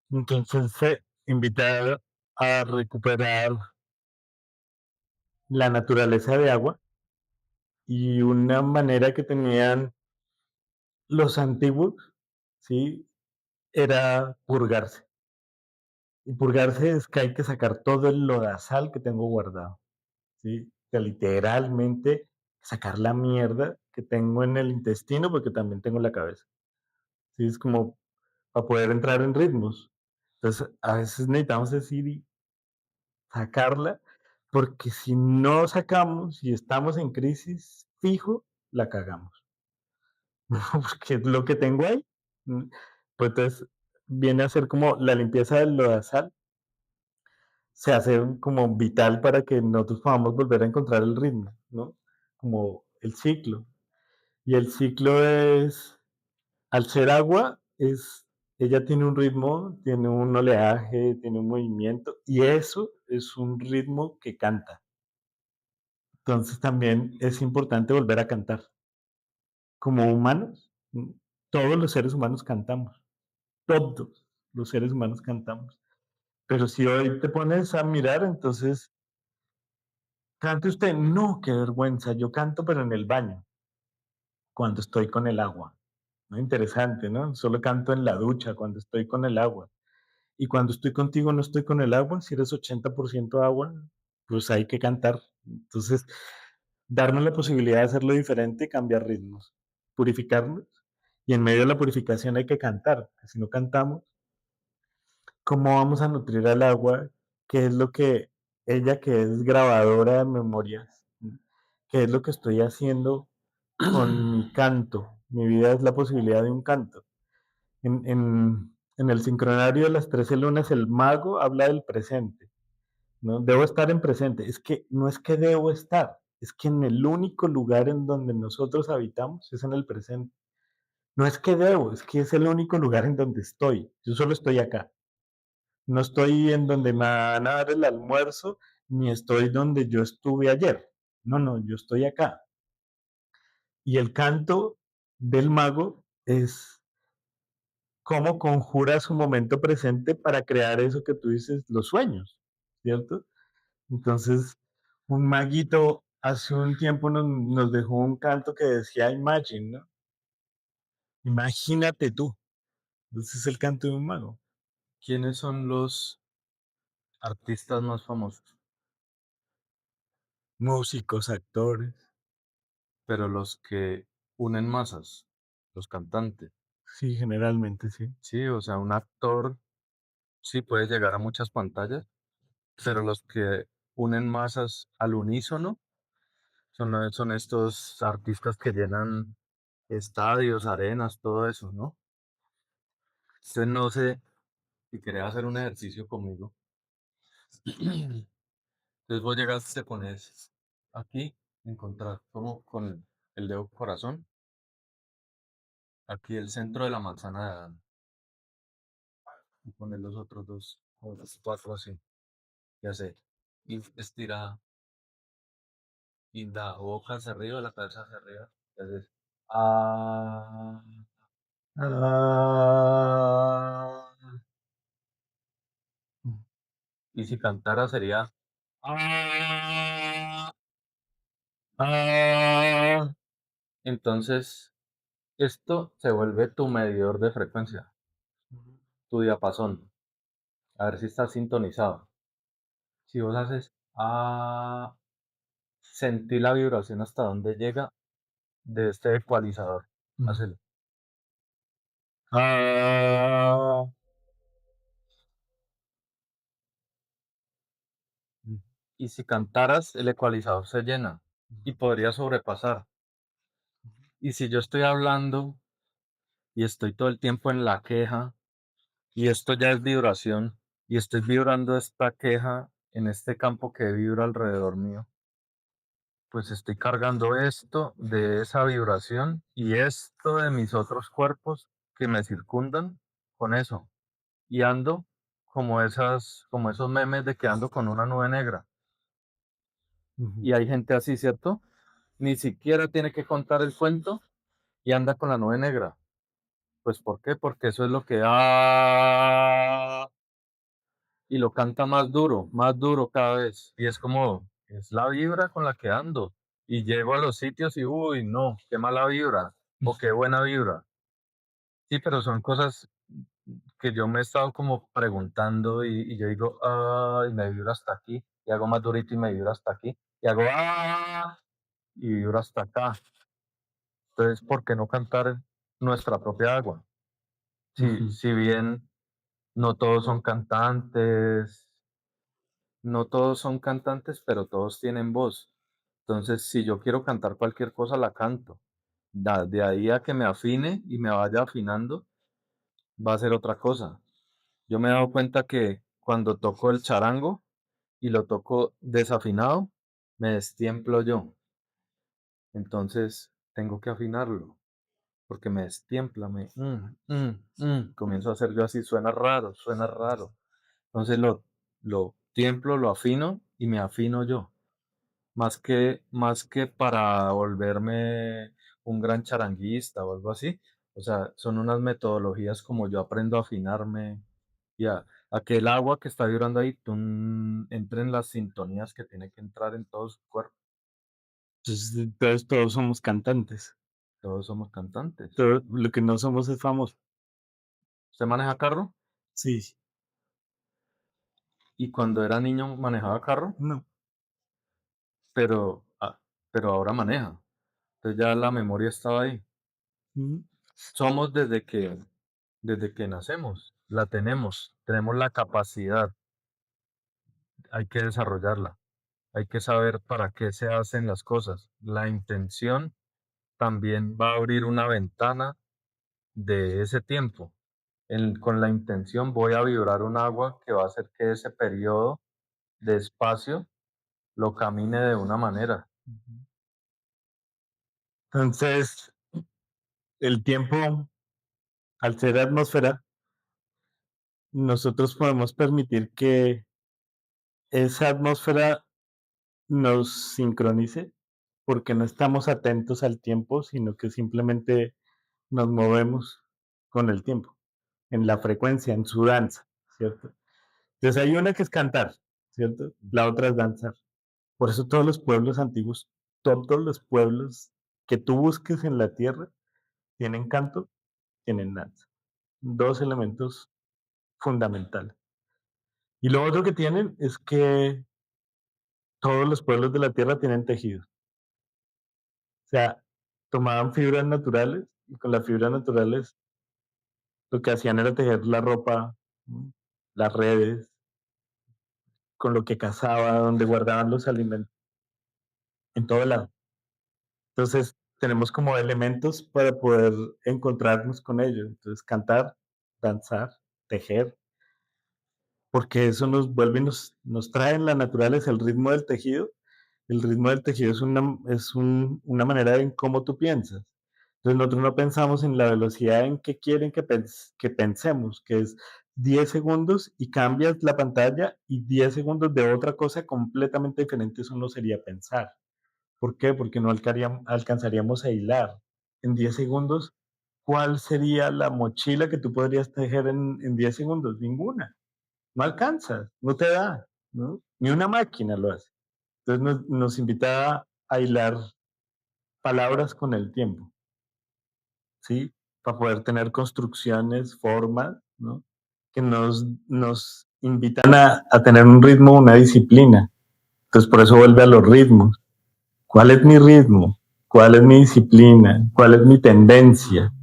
B: Entonces, invitar a recuperar la naturaleza de agua y una manera que tenían los antiguos, ¿sí? Era purgarse. Y purgarse es que hay que sacar todo el lodazal que tengo guardado. ¿sí? O sea, literalmente sacar la mierda que tengo en el intestino, porque también tengo la cabeza, ¿sí? Es como para poder entrar en ritmos. Entonces, a veces necesitamos decir y sacarla, porque si no sacamos y estamos en crisis, fijo, la cagamos. Porque lo que tengo ahí, mm, pues entonces viene a ser como la limpieza del lodazal, se hace como vital para que nosotros podamos volver a encontrar el ritmo, ¿no? Como el ciclo. Y el ciclo es, al ser agua, ella tiene un ritmo, tiene un oleaje, tiene un movimiento, y eso es un ritmo que canta. Entonces también es importante volver a cantar. Como humanos, todos los seres humanos cantamos, todos los seres humanos cantamos. Pero si hoy te pones a mirar, entonces, ¿cante usted? No, qué vergüenza, yo canto, pero en el baño, cuando estoy con el agua. ¿No? Interesante, ¿no? Solo canto en la ducha, cuando estoy con el agua. Y cuando estoy contigo no estoy con el agua, si eres 80% agua, pues hay que cantar. Entonces, darnos la posibilidad de hacerlo diferente, cambiar ritmos, purificarnos. Y en medio de la purificación hay que cantar, que si no cantamos, ¿cómo vamos a nutrir al agua? ¿Qué es lo que ella, que es grabadora de memorias, qué es lo que estoy haciendo con mi canto? Mi vida es la posibilidad de un canto. En el sincronario de las 13 lunas, el mago habla del presente, ¿no? Debo estar en presente. Es que no es que debo estar, es que en el único lugar en donde nosotros habitamos es en el presente. No es que debo, es que es el único lugar en donde estoy. Yo solo estoy acá. No estoy en donde me van a dar el almuerzo, ni estoy donde yo estuve ayer. No, no, yo estoy acá. Y el canto del mago es cómo conjura su momento presente para crear eso que tú dices, los sueños, ¿cierto? Entonces, un maguito hace un tiempo nos dejó un canto que decía Imagine, ¿no? Imagínate tú. Ese es el canto de un mago.
A: ¿Quiénes son los artistas más famosos?
B: Músicos, actores.
A: Pero los que unen masas, los cantantes.
B: Sí, generalmente sí.
A: Sí, o sea, un actor sí puede llegar a muchas pantallas, pero los que unen masas al unísono son estos artistas que llenan estadios, arenas, todo eso, ¿no? Entonces no sé si querés hacer un ejercicio conmigo. Entonces vos llegas, te pones aquí, encontrar como con el dedo corazón, aquí el centro de la manzana de Adán, y poner los otros dos, o los cuatro así, y hacer, y estira, y da boca hacia arriba, la cabeza hacia arriba, y haces, ah, ah, y si cantara sería, ah, ah. Entonces, esto se vuelve tu medidor de frecuencia, tu diapasón, a ver si está sintonizado. Si vos haces, sentí la vibración hasta donde llega de este ecualizador. Hacelo.
B: Ah,
A: Y si cantaras, el ecualizador se llena y podría sobrepasar. Y si yo estoy hablando y estoy todo el tiempo en la queja, y esto ya es vibración, y estoy vibrando esta queja en este campo que vibra alrededor mío, pues estoy cargando esto de esa vibración y esto de mis otros cuerpos que me circundan con eso. Y ando como esos memes de que ando con una nube negra.
B: ujú,
A: Y hay gente así, ¿cierto? Ni siquiera tiene que contar el cuento y anda con la nube negra. Pues ¿por qué? Porque eso es lo que y lo canta más duro cada vez. Y es como, es la vibra con la que ando. Y llego a los sitios y, uy, no, qué mala vibra o qué buena vibra. Sí, pero son cosas que yo me he estado como preguntando y yo digo, ay, me vibra hasta aquí, y hago más durito y me vibra hasta aquí, y hago y vibro hasta acá. Entonces, ¿por qué no cantar nuestra propia agua?
B: Ujú.
A: Si bien no todos son cantantes, no todos son cantantes, pero todos tienen voz. Entonces, si yo quiero cantar cualquier cosa, la canto. De ahí a que me afine y me vaya afinando, va a ser otra cosa. Yo me he dado cuenta que cuando toco el charango y lo toco desafinado, me destiemplo yo. Entonces, tengo que afinarlo, porque me destiempla, comienzo a hacer yo así, suena raro, suena raro. Entonces lo tiemplo, lo afino y me afino yo. Más que para volverme un gran charanguista o algo así. O sea, son unas metodologías como yo aprendo a afinarme y a que el agua que está vibrando ahí entre en las sintonías que tiene que entrar en todo su cuerpo.
B: Entonces todos somos cantantes.
A: Todos somos cantantes.
B: Todo lo que no somos es famoso.
A: ¿Usted maneja carro?
B: Sí, sí.
A: Y cuando era niño manejaba carro,
B: No.
A: pero, pero ahora maneja. Entonces ya la memoria estaba ahí.
B: Mm.
A: Somos desde que nacemos, la tenemos la capacidad, hay que desarrollarla, hay que saber para qué se hacen las cosas. La intención también va a abrir una ventana de ese tiempo. Con la intención voy a vibrar un agua que va a hacer que ese periodo de espacio lo camine de una manera.
B: Entonces, el tiempo, al ser atmósfera, nosotros podemos permitir que esa atmósfera nos sincronice, porque no estamos atentos al tiempo, sino que simplemente nos movemos con el tiempo, en la frecuencia, en su danza, ¿cierto? Entonces hay una que es cantar, ¿cierto? La otra es danzar. Por eso todos los pueblos antiguos, todos los pueblos que tú busques en la tierra, tienen canto, tienen danza. Dos elementos fundamentales. Y lo otro que tienen es que todos los pueblos de la tierra tienen tejido. O sea, tomaban fibras naturales y con las fibras naturales lo que hacían era tejer la ropa, ¿no? Las redes, con lo que cazaba, donde guardaban los alimentos, en todo lado. Entonces, tenemos como elementos para poder encontrarnos con ellos. Entonces, cantar, danzar, tejer, porque eso nos vuelve y nos trae en la naturaleza el ritmo del tejido. El ritmo del tejido una manera en cómo tú piensas. Entonces, nosotros no pensamos en la velocidad en que quieren que pensemos, que es 10 segundos y cambias la pantalla y 10 segundos de otra cosa completamente diferente. Eso no sería pensar. ¿Por qué? Porque no alcanzaríamos a hilar. En 10 segundos, ¿cuál sería la mochila que tú podrías tejer en 10 segundos? Ninguna. No alcanzas, no te da, ¿no? Ni una máquina lo hace. Entonces nos invita a hilar palabras con el tiempo, ¿sí? Para poder tener construcciones, formas, ¿no? Que nos invitan a tener un ritmo, una disciplina. Entonces, por eso vuelve a los ritmos. ¿Cuál es mi ritmo? ¿Cuál es mi disciplina? ¿Cuál es mi tendencia?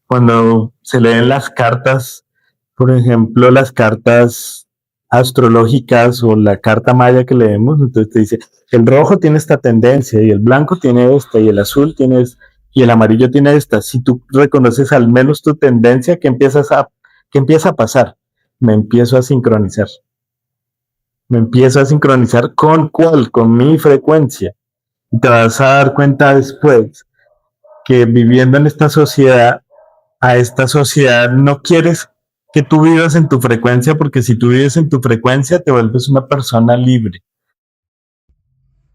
B: Cuando se leen las cartas, por ejemplo, las cartas astrológicas o la carta maya que leemos, entonces te dice, el rojo tiene esta tendencia y el blanco tiene esta y el azul tiene esta y el amarillo tiene esta. Si tú reconoces al menos tu tendencia, qué empieza a pasar? Me empiezo a sincronizar. Me empiezo a sincronizar con cuál, con mi frecuencia. Y te vas a dar cuenta después que viviendo en esta sociedad, a esta sociedad no quieres que tú vivas en tu frecuencia, porque si tú vives en tu frecuencia te vuelves una persona libre.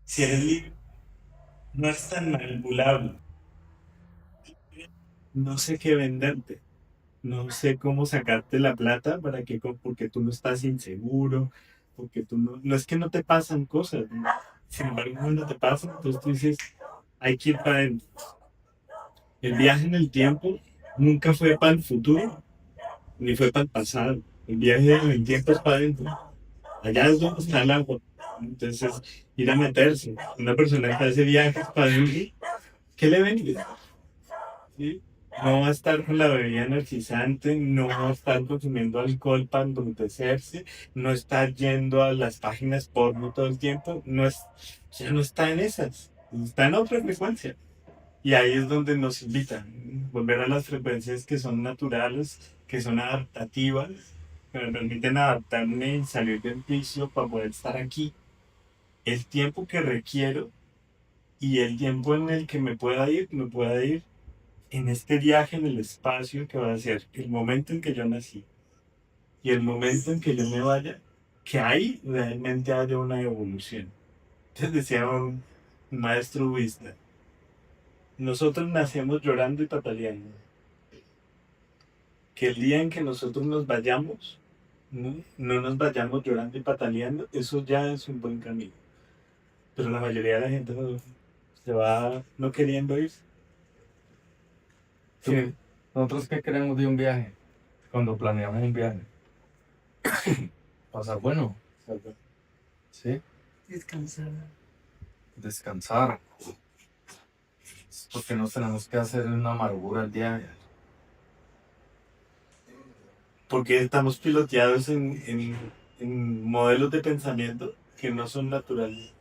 B: Si eres libre, no es tan manipulable. No sé qué venderte. No sé cómo sacarte la plata porque tú no estás inseguro, porque tú no es que no te pasan cosas, ¿no? Sin embargo, cuando te pasan, entonces tú dices, hay que ir para adentro. El viaje en el tiempo nunca fue para el futuro, ni fue para el pasado. El viaje en el tiempo es para adentro. Allá es donde está el agua. Entonces, ir a meterse. Una persona que hace viajes para vivir, ¿qué le vende? ¿Sí? No va a estar con la bebida energizante, no va a estar consumiendo alcohol para embrutecerse, no está yendo a las páginas porno todo el tiempo, no es, ya no está en esas, está en otra frecuencia. Y ahí es donde nos invitan, volver a las frecuencias que son naturales, que son adaptativas, que me permiten adaptarme y salir del vicio para poder estar aquí. El tiempo que requiero y el tiempo en el que me pueda ir en este viaje en el espacio que va a ser el momento en que yo nací y el momento en que yo me vaya, que ahí realmente haya una evolución. Entonces decía un maestro budista, nosotros nacemos llorando y pataleando, que el día en que nosotros nos vayamos, no nos vayamos llorando y pataleando, eso ya es un buen camino. Pero la mayoría de la gente se va no queriendo irse.
A: ¿Tú,
B: Sí,
A: nosotros qué queremos de un viaje? Cuando planeamos un viaje. Pasar bueno, ¿sí?
C: Descansar.
A: Descansar. Es porque nos tenemos que hacer una amargura el día.
B: porque estamos piloteados en modelos de pensamiento que no son naturales.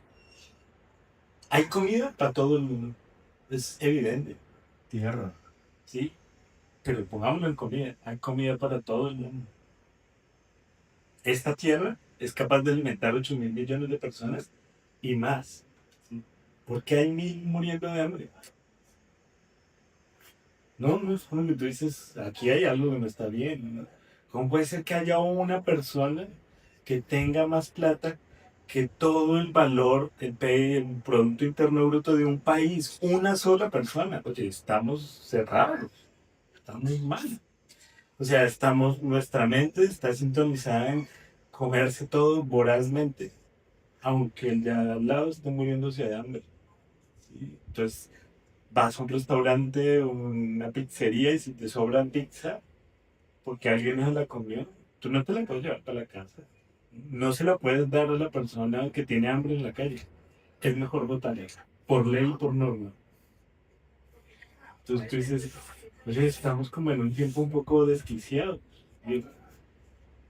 B: Hay comida para todo el mundo, es evidente,
A: Tierra.
B: ¿sí? Pero pongámoslo en comida, hay comida para todo el mundo. Esta tierra es capaz de alimentar 8.000 millones de personas y más. ¿Sí? ¿Por qué hay 1.000 muriendo de hambre? No, no es como que tú dices, aquí hay algo que no está bien, ¿no? ¿Cómo puede ser que haya una persona que tenga más plata que todo el valor, el Producto Interno Bruto de un país? Una sola persona. Oye, estamos cerrados, estamos mal. O sea, nuestra mente está sintonizada en comerse todo vorazmente, aunque el de al lado esté muriéndose de hambre. ¿Sí? Entonces, vas a un restaurante o una pizzería y si te sobran pizza, porque alguien no se la comió, tú no te la puedes llevar para la casa. No se la puedes dar a la persona que tiene hambre en la calle. Es mejor botarla, por ley y por norma. Entonces tú dices, oye, estamos como en un tiempo un poco desquiciado. Y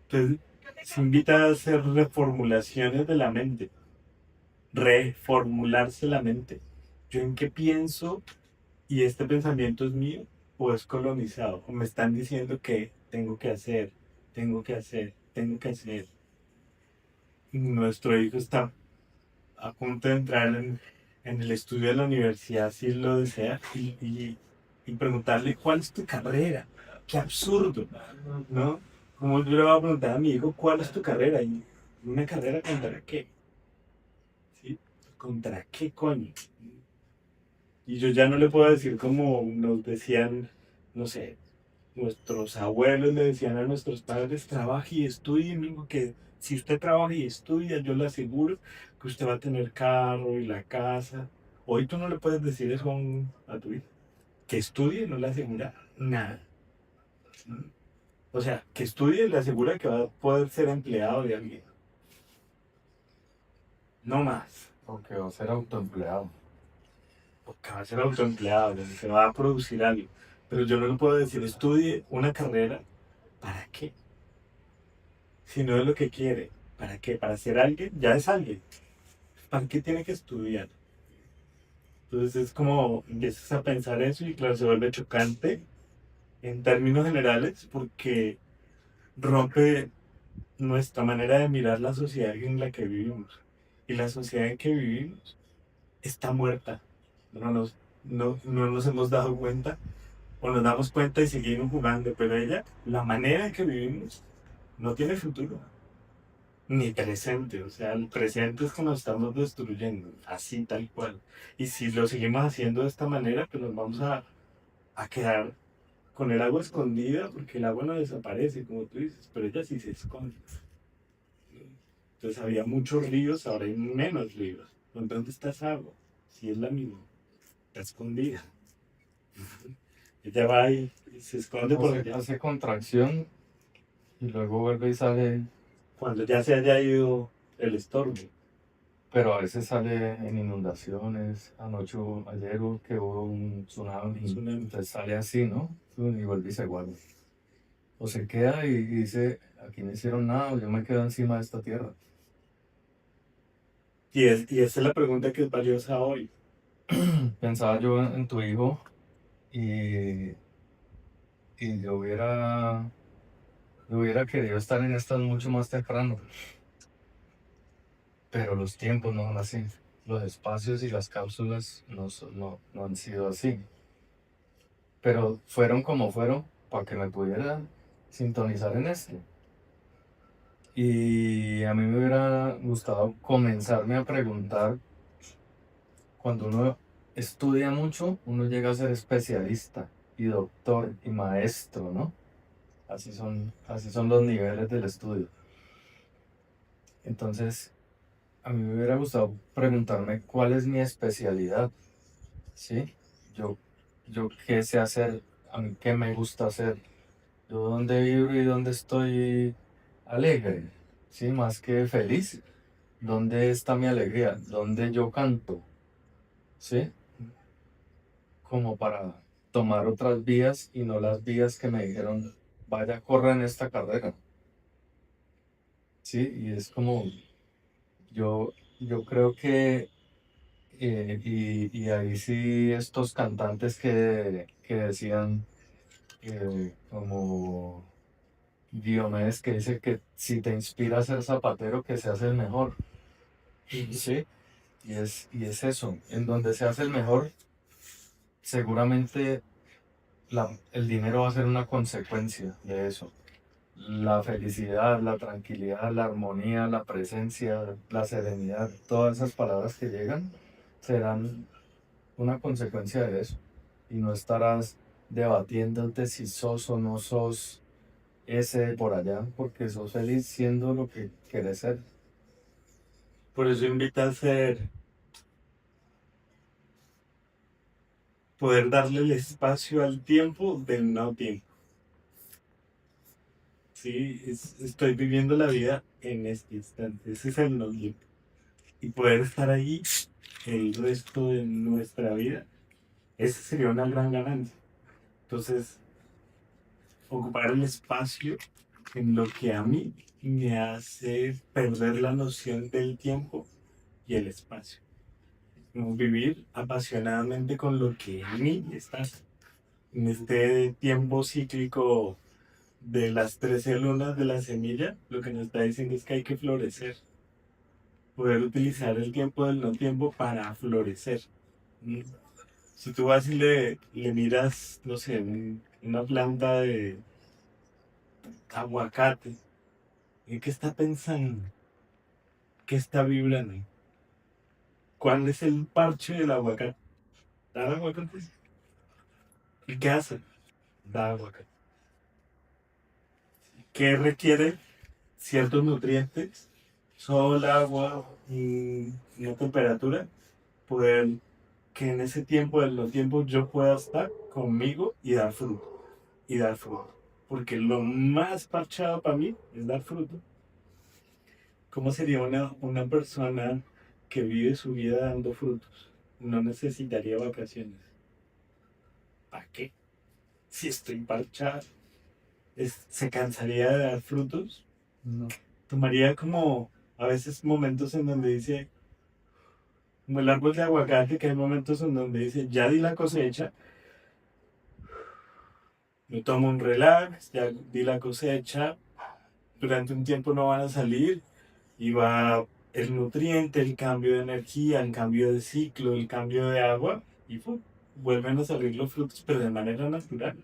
B: entonces se invita a hacer reformulaciones de la mente, reformularse la mente. ¿Yo en qué pienso y este pensamiento es mío o es colonizado? O me están diciendo que tengo que hacer, tengo que hacer, tengo que hacer. Nuestro hijo está a punto de entrar en el estudio de la universidad si él lo desea y preguntarle cuál es tu carrera. Qué absurdo, ¿no? Como yo le voy a preguntar a mi hijo cuál es tu carrera y una carrera contra qué, ¿sí? ¿Contra qué coño? Y yo ya no le puedo decir como nos decían, no sé, nuestros abuelos le decían a nuestros padres, trabaje y estudie, mijo, que si usted trabaja y estudia, yo le aseguro que usted va a tener carro y la casa. Hoy tú no le puedes decir eso a tu hijo. Que estudie no le asegura nada. O sea, que estudie le asegura que va a poder ser empleado de alguien. No más.
A: Porque va a ser autoempleado.
B: Porque va a ser autoempleado, se va a producir algo. Pero yo no le puedo decir, estudie una carrera. ¿Para qué? Si no es lo que quiere. ¿Para qué? Para ser alguien, ya es alguien. ¿Para qué tiene que estudiar? Entonces es como empiezas a pensar eso y claro, se vuelve chocante en términos generales porque rompe nuestra manera de mirar la sociedad en la que vivimos. Y la sociedad en que vivimos está muerta. No nos hemos dado cuenta o nos damos cuenta y seguimos jugando, pero ella, la manera en que vivimos, no tiene futuro. Ni presente, o sea, el presente es que nos estamos destruyendo, así tal cual. Y si lo seguimos haciendo de esta manera, pues nos vamos a quedar con el agua escondida, porque el agua no desaparece, como tú dices, pero ella sí se esconde. Entonces había muchos ríos, ahora hay menos ríos. ¿Dónde está esa agua? Si es la misma, está escondida. Ella va y se esconde por allá.
A: Hace contracción y luego vuelve y sale.
B: Cuando ya se haya ido el estorbo.
A: pero a veces sale en inundaciones. Ayer que hubo un tsunami,
B: Tsunami.
A: entonces sale así, ¿no? Y vuelve y se guarda. O se queda y dice, aquí no hicieron nada, yo me quedo encima de esta tierra.
B: Y esa es la pregunta que es valiosa hoy.
A: Pensaba yo en tu hijo y, y yo hubiera querido estar en estas mucho más temprano, pero los tiempos no son así. Los espacios y las cápsulas no han sido así. Pero fueron como fueron para que me pudiera sintonizar en esto. Y a mí me hubiera gustado comenzarme a preguntar, cuando uno estudia mucho, uno llega a ser especialista y doctor y maestro, ¿no? Así son los niveles del estudio. Entonces, a mí me hubiera gustado preguntarme cuál es mi especialidad, ¿sí? Yo, yo qué sé hacer, a mí qué me gusta hacer, yo dónde vivo y dónde estoy alegre, ¿sí? Más que feliz, ¿dónde está mi alegría? ¿Dónde yo canto? ¿Sí? Como para tomar otras vías y no las vías que me dijeron, vaya, corra en esta carrera, ¿sí? Y es como, yo creo que, y ahí sí estos cantantes que decían, como Diomedes, que dice que si te inspira a ser zapatero, que seas el mejor, ¿sí? Y es eso, en donde se hace el mejor, seguramente el dinero va a ser una consecuencia de eso. La felicidad, la tranquilidad, la armonía, la presencia, la serenidad, todas esas palabras que llegan serán una consecuencia de eso. Y no estarás debatiéndote si sos o no sos ese por allá, porque sos feliz siendo lo que querés ser.
B: Por eso invita a ser, poder darle el espacio al tiempo del no tiempo. Sí, estoy viviendo la vida en este instante. Ese es el no tiempo. Y poder estar ahí el resto de nuestra vida, esa sería una gran ganancia. Entonces, ocupar el espacio en lo que a mí me hace perder la noción del tiempo y el espacio. Como vivir apasionadamente con lo que en mí está. En este tiempo cíclico de las 13 lunas de la semilla, lo que nos está diciendo es que hay que florecer. Poder utilizar el tiempo del no tiempo para florecer. Mm. Si tú vas y le miras, no sé, una planta de aguacate, ¿en qué está pensando? ¿Qué está vibrando? ¿Cuál es el parche del aguacate? ¿Da aguacate? ¿Y qué hace? Da aguacate. ¿Qué requiere ciertos nutrientes? Sol, agua, una temperatura. Poder que en ese tiempo del no tiempo yo pueda estar conmigo y dar fruto. Y dar fruto. Porque lo más parchado para mí es dar fruto. ¿Cómo sería una persona que vive su vida dando frutos? No necesitaría vacaciones. ¿Para qué? Si estoy parchado, se cansaría de dar frutos.
A: No.
B: Tomaría como a veces momentos en donde dice, como el árbol de aguacate, que hay momentos en donde dice, ya di la cosecha, me tomo un relax, ya di la cosecha, durante un tiempo no van a salir y va el nutriente, el cambio de energía, el cambio de ciclo, el cambio de agua y ¡pum! Vuelven a salir los frutos, pero de manera natural.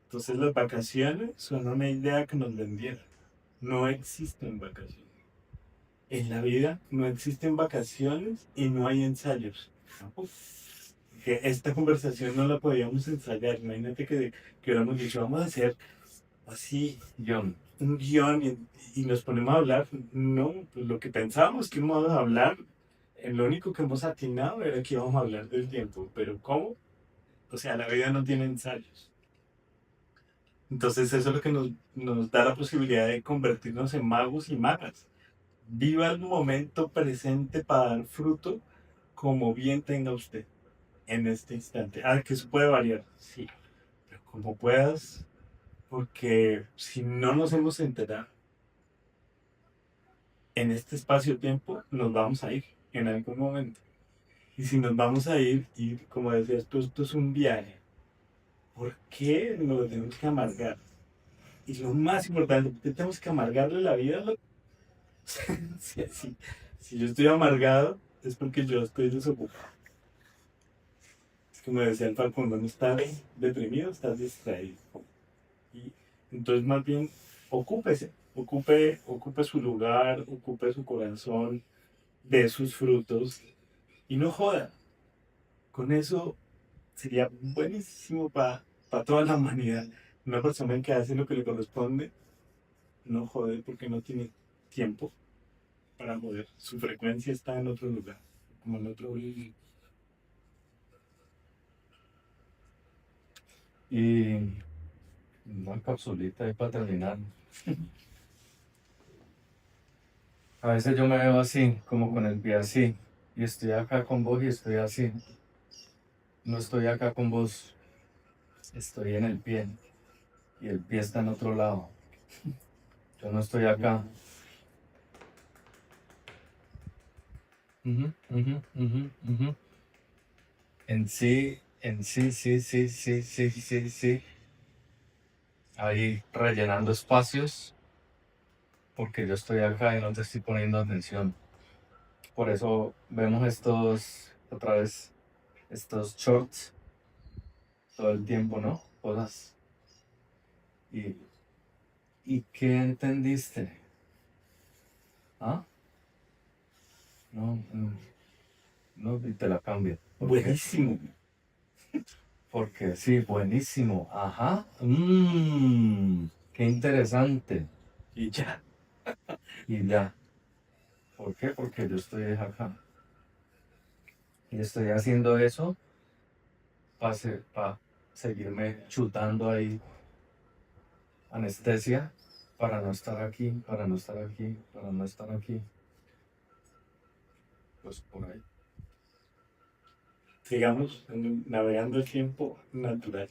B: Entonces las vacaciones son una idea que nos vendieron. No existen vacaciones. En la vida no existen vacaciones y no hay ensayos. Que esta conversación no la podíamos ensayar. Imagínate que hubiéramos dicho, vamos a hacer así
A: John,
B: un guión y nos ponemos a hablar. No, pues lo que pensábamos que íbamos a hablar, lo único que hemos atinado era que íbamos a hablar del tiempo. Pero ¿cómo? O sea, la vida no tiene ensayos. Entonces eso es lo que nos da la posibilidad de convertirnos en magos y magas. Viva el momento presente para dar fruto como bien tenga usted en este instante. Ah, que eso puede variar, sí, pero como puedas, porque si no nos hemos enterado en este espacio-tiempo, nos vamos a ir en algún momento. Y si nos vamos a ir, y como decías tú, esto es un viaje, ¿por qué nos lo tenemos que amargar? Y lo más importante, ¿por qué tenemos que amargarle la vida a si yo estoy amargado, es porque yo estoy desocupado. Es como decía el Facundo, no estás deprimido, estás distraído. Y entonces más bien, ocúpese, ocupe su lugar, ocupe su corazón, de sus frutos y no joda. Con eso sería buenísimo para toda la humanidad. Una persona que hace lo que le corresponde, no jode porque no tiene tiempo para joder. Su frecuencia está en otro lugar, como en otro.
A: Y una capsulita ahí para terminar. A veces yo me veo así, como con el pie así, y estoy acá con vos y estoy así. No estoy acá con vos, estoy en el pie y el pie está en otro lado. Yo no estoy acá. Ujú, ujú, ujú, ujú. En sí, sí, sí, sí, sí, sí, sí. Ahí rellenando espacios porque yo estoy acá y no te estoy poniendo atención. Por eso vemos otra vez, estos shorts todo el tiempo, ¿no? Cosas. ¿Y, y qué entendiste? ¿Ah? No, no, no, y te la cambio. ¿Por qué?
B: Buenísimo.
A: Porque sí, buenísimo. Ajá. Qué interesante.
B: Y ya.
A: Y ya. ¿Por qué? Porque yo estoy acá. Y estoy haciendo eso para seguirme chutando ahí anestesia para no estar aquí, para no estar aquí, para no estar aquí. Pues por ahí.
B: Sigamos navegando el tiempo natural.